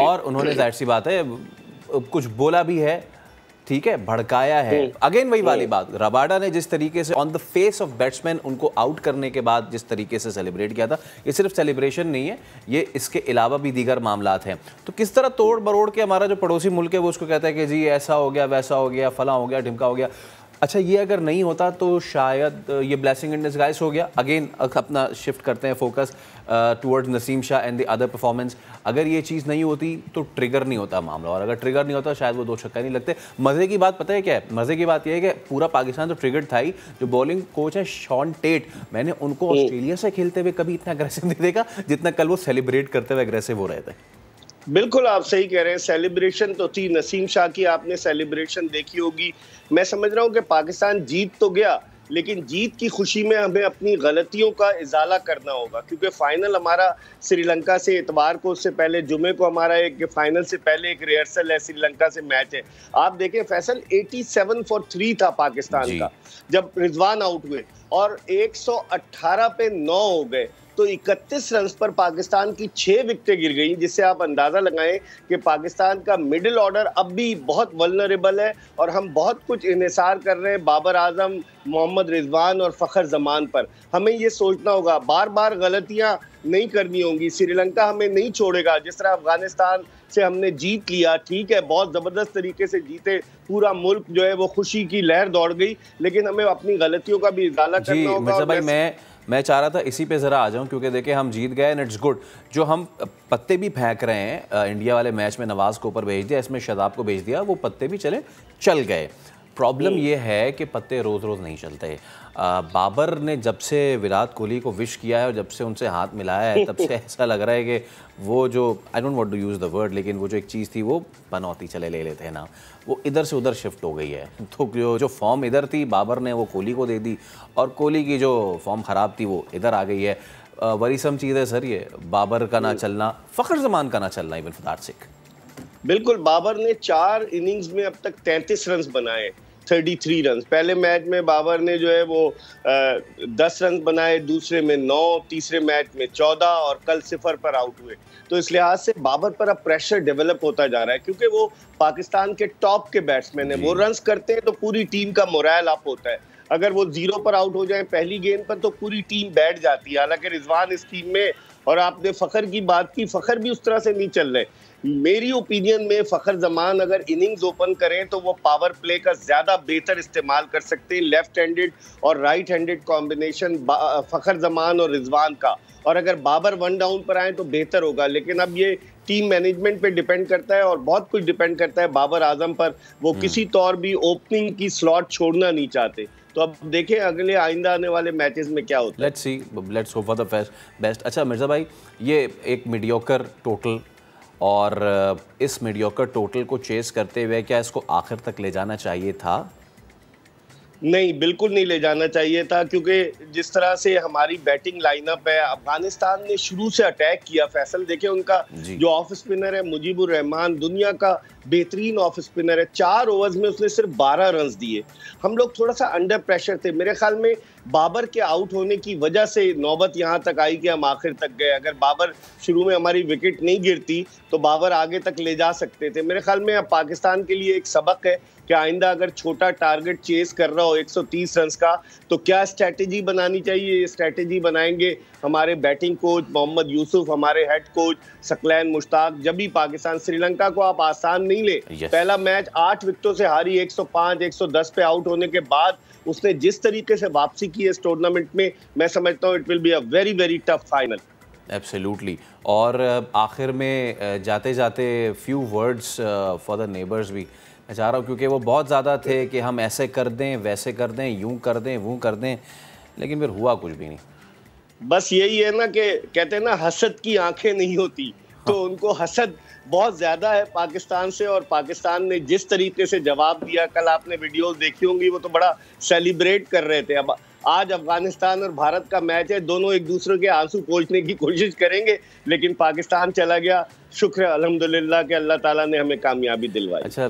और उन्होंने जाहिर सी बात है कुछ बोला भी है, ठीक है, भड़काया है। अगेन वही वाली बात, रबाडा ने जिस तरीके से on the face of batsman उनको आउट करने के बाद जिस तरीके से सेलिब्रेट किया था, ये सिर्फ सेलिब्रेशन नहीं है, ये इसके अलावा भी दीगर मामलात हैं। तो किस तरह तोड़ मरोड़ के हमारा जो पड़ोसी मुल्क है वो उसको कहता है कि जी ऐसा हो गया, वैसा हो गया, फला हो गया, ढिमका हो गया। अच्छा, ये अगर नहीं होता तो शायद ये ब्लेसिंग इन डिस्गाइज हो गया। अगेन अपना शिफ्ट करते हैं focus towards Naseem Shah and the other performance. अगर ये चीज़ नहीं होती तो ट्रिगर नहीं होता मामला, और अगर ट्रिगर नहीं होता शायद वो 2 छक्का नहीं लगते। मज़े की बात पता है क्या है? मज़े की बात यह है कि पूरा पाकिस्तान तो ट्रिगर्ड था ही। जो बॉलिंग कोच है शॉन टेट, मैंने उनको ऑस्ट्रेलिया से खेलते हुए कभी इतना अग्रेसिव नहीं देखा जितना कल वो सेलिब्रेट करते हुए अग्रेसिव हो रहे थे। बिल्कुल आप सही कह रहे हैं, सेलिब्रेशन तो थी। नसीम शाह की आपने सेलिब्रेशन देखी होगी। मैं समझ रहा हूँ कि पाकिस्तान जीत तो गया, लेकिन जीत की खुशी में हमें अपनी गलतियों का इजाला करना होगा, क्योंकि फाइनल हमारा श्रीलंका से इतवार को, उससे पहले जुमे को हमारा एक फाइनल से पहले एक रिहर्सल है, श्रीलंका से मैच है। आप देखें फैसल 87 for 3 था पाकिस्तान का जब रिजवान आउट हुए, और 118 पे 9 हो गए, तो 31 रन पर पाकिस्तान की 6 विकेटें गिर गई, जिससे आप अंदाजा लगाएं कि पाकिस्तान का मिडिल ऑर्डर अब भी बहुत वल्नरेबल है और हम बहुत कुछ इन्हिसार कर रहे हैं बाबर आजम, मोहम्मद रिजवान और फ़खर जमान पर। हमें ये सोचना होगा, बार बार गलतियां नहीं करनी होंगी। श्रीलंका हमें नहीं छोड़ेगा। जिस तरह अफगानिस्तान से हमने जीत लिया, ठीक है, बहुत ज़बरदस्त तरीके से जीते, पूरा मुल्क जो है वो खुशी की लहर दौड़ गई, लेकिन हमें अपनी गलतियों का भी इजाला करना होगा। भाई मैं चाह रहा था इसी पे ज़रा आ जाऊं, क्योंकि देखिए हम जीत गए एंड इट्स गुड। जो हम पत्ते भी फेंक रहे हैं इंडिया वाले मैच में, नवाज़ को ऊपर भेज दिया, इसमें शादाब को भेज दिया, वो पत्ते भी चल गए। प्रॉब्लम ये है कि पत्ते रोज़ रोज़ नहीं चलते। बाबर ने जब से विराट कोहली को विश किया है और जब से उनसे हाथ मिलाया है, तब से ऐसा लग रहा है कि वो जो, I don't want to use the word, लेकिन वो जो एक चीज़ थी वो पनौती चले ले लेते हैं ना, वो इधर से उधर शिफ्ट हो गई है। तो जो फॉर्म इधर थी बाबर ने वो कोहली को दे दी, और कोहली की जो फॉर्म ख़राब थी वो इधर आ गई है। वरीसम चीज़ है सर ये, बाबर का ना चलना, फ़खर जमान का ना चलना, इवन फॉर दैट सेक। बिल्कुल, बाबर ने 4 इनिंग्स में अब तक 33 रन बनाए, 33 रन। पहले मैच में बाबर ने जो है वो 10 रन बनाए, दूसरे में 9, तीसरे मैच में 14 और कल 0 पर आउट हुए। तो इस लिहाज से बाबर पर अब प्रेशर डेवलप होता जा रहा है, क्योंकि वो पाकिस्तान के टॉप के बैट्समैन है। वो रन्स करते हैं तो पूरी टीम का मोरल अप होता है। अगर वो 0 पर आउट हो जाए पहली गेंद पर तो पूरी टीम बैठ जाती है। हालांकि रिजवान इस टीम में, और आपने फ़खर की बात की, फ़खर भी उस तरह से नहीं चल रहे। मेरी ओपिनियन में फ़खर जमान अगर इनिंग्स ओपन करें तो वो पावर प्ले का ज़्यादा बेहतर इस्तेमाल कर सकते हैं, लेफ्ट हैंडेड और right handed combination Fakhar Zaman और रिजवान का। और अगर बाबर 1 डाउन पर आए तो बेहतर होगा, लेकिन अब ये टीम मैनेजमेंट पे डिपेंड करता है और बहुत कुछ डिपेंड करता है बाबर आजम पर। वो किसी तौर भी ओपनिंग की स्लॉट छोड़ना नहीं चाहते। तो अब देखें अगले आइंदा आने वाले मैचेस में क्या होता है। Let's see, let's hope for the best. अच्छा मिर्ज़ा भाई, ये एक मीडियोकर टोटल, और इस मीडियोकर टोटल को चेस करते हुए क्या इसको आखिर तक ले जाना चाहिए था? नहीं, बिल्कुल नहीं ले जाना चाहिए था, क्योंकि जिस तरह से हमारी बैटिंग लाइनअप है, अफगानिस्तान ने शुरू से अटैक किया। फैसल देखें, उनका जो ऑफ स्पिनर है मुजीबुर रहमान, दुनिया का बेहतरीन ऑफ स्पिनर है, 4 ओवर्स में उसने सिर्फ 12 रन दिए। हम लोग थोड़ा सा अंडर प्रेशर थे। मेरे ख्याल में बाबर के आउट होने की वजह से नौबत यहाँ तक आई कि हम आखिर तक गए। अगर बाबर शुरू में हमारी विकेट नहीं गिरती तो बाबर आगे तक ले जा सकते थे। मेरे ख्याल में अब पाकिस्तान के लिए एक सबक है कि आइंदा अगर छोटा टारगेट चेस कर रहा हो 130 रन का, तो क्या स्ट्रैटेजी बनानी चाहिए। ये स्ट्रैटेजी बनाएंगे हमारे बैटिंग कोच मोहम्मद यूसुफ, हमारे हेड कोच सकलैन मुश्ताक। जब भी पाकिस्तान, श्रीलंका को आप आसान नहीं ले। पहला मैच 8 विकेटों से हारी, 105 110 पे आउट होने के बाद उसने जिस तरीके से वापसी की है इस टूर्नामेंट में, मैं समझता हूँ it will be a very very tough final. Absolutely. और आखिर में जाते जाते few words for the neighbours भी मैं चाह रहा हूँ, क्योंकि वो बहुत ज़्यादा थे कि हम ऐसे कर दें, वैसे कर दें, यूं कर दें, वो कर दें, लेकिन फिर हुआ कुछ भी नहीं। बस यही है ना कि कहते हैं ना, हसद की आंखें नहीं होती। तो उनको हसद बहुत ज़्यादा है पाकिस्तान से, और पाकिस्तान ने जिस तरीके से जवाब दिया, कल आपने वीडियोस देखी होंगी, वो तो बड़ा सेलिब्रेट कर रहे थे। अब आज अफगानिस्तान और भारत का मैच है, दोनों एक दूसरे के आंसू पोंछने की कोशिश करेंगे, लेकिन पाकिस्तान चला गया। शुक्र है अल्हम्दुलिल्लाह कि अल्लाह ताला ने हमें कामयाबी दिलवाई। अच्छा,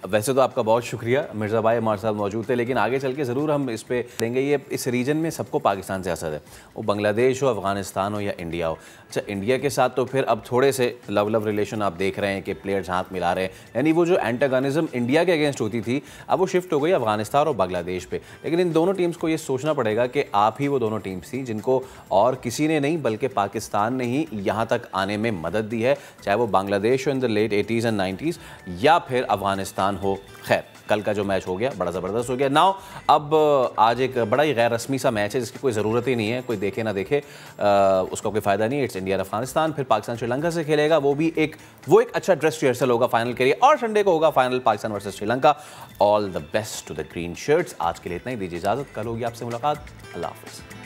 वैसे तो आपका बहुत शुक्रिया, मिर्ज़ा भाई हमारे साथ मौजूद थे, लेकिन आगे चल के ज़रूर हम इस पे लेंगे। ये इस रीजन में सबको पाकिस्तान से असर है, वो बांग्लादेश हो, अफ़गानिस्तान हो या इंडिया हो। अच्छा, इंडिया के साथ तो फिर अब थोड़े से लव रिलेशन आप देख रहे हैं कि प्लेयर्स हाथ मिला रहे हैं, यानी वो जो एंटागनिज्म इंडिया के अगेंस्ट होती थी अब वो शिफ्ट हो गई अफ़गानिस्तान और बांग्लादेश पे। लेकिन इन दोनों टीम्स को ये सोचना पड़ेगा कि आप ही वो दोनों टीम्स थी जिनको और किसी ने नहीं बल्कि पाकिस्तान ने ही यहाँ तक आने में मदद दी है, चाहे वो बांग्लादेश हो in the late 80s and 90s या फिर अफ़गानिस्तान हो। खैर, कल का जो मैच हो गया बड़ा ज़बरदस्त हो गया। नाउ अब आज एक बड़ा ही गैर रस्मी सा मैच है जिसकी कोई ज़रूरत ही नहीं है, कोई देखे ना देखे उसका कोई फ़ायदा नहीं। इट्स इंडिया अफगानिस्तान, फिर पाकिस्तान श्रीलंका से खेलेगा, वो एक अच्छा ड्रेस रिहर्सल होगा फाइनल के लिए, और संडे को होगा final Pakistan versus Sri Lanka. All the best to the green shirts. आज के लिए इतना ही, दीजिए इजाज़त, कल होगी आपसे मुलाकात। अल्लाह हाफ़िज़।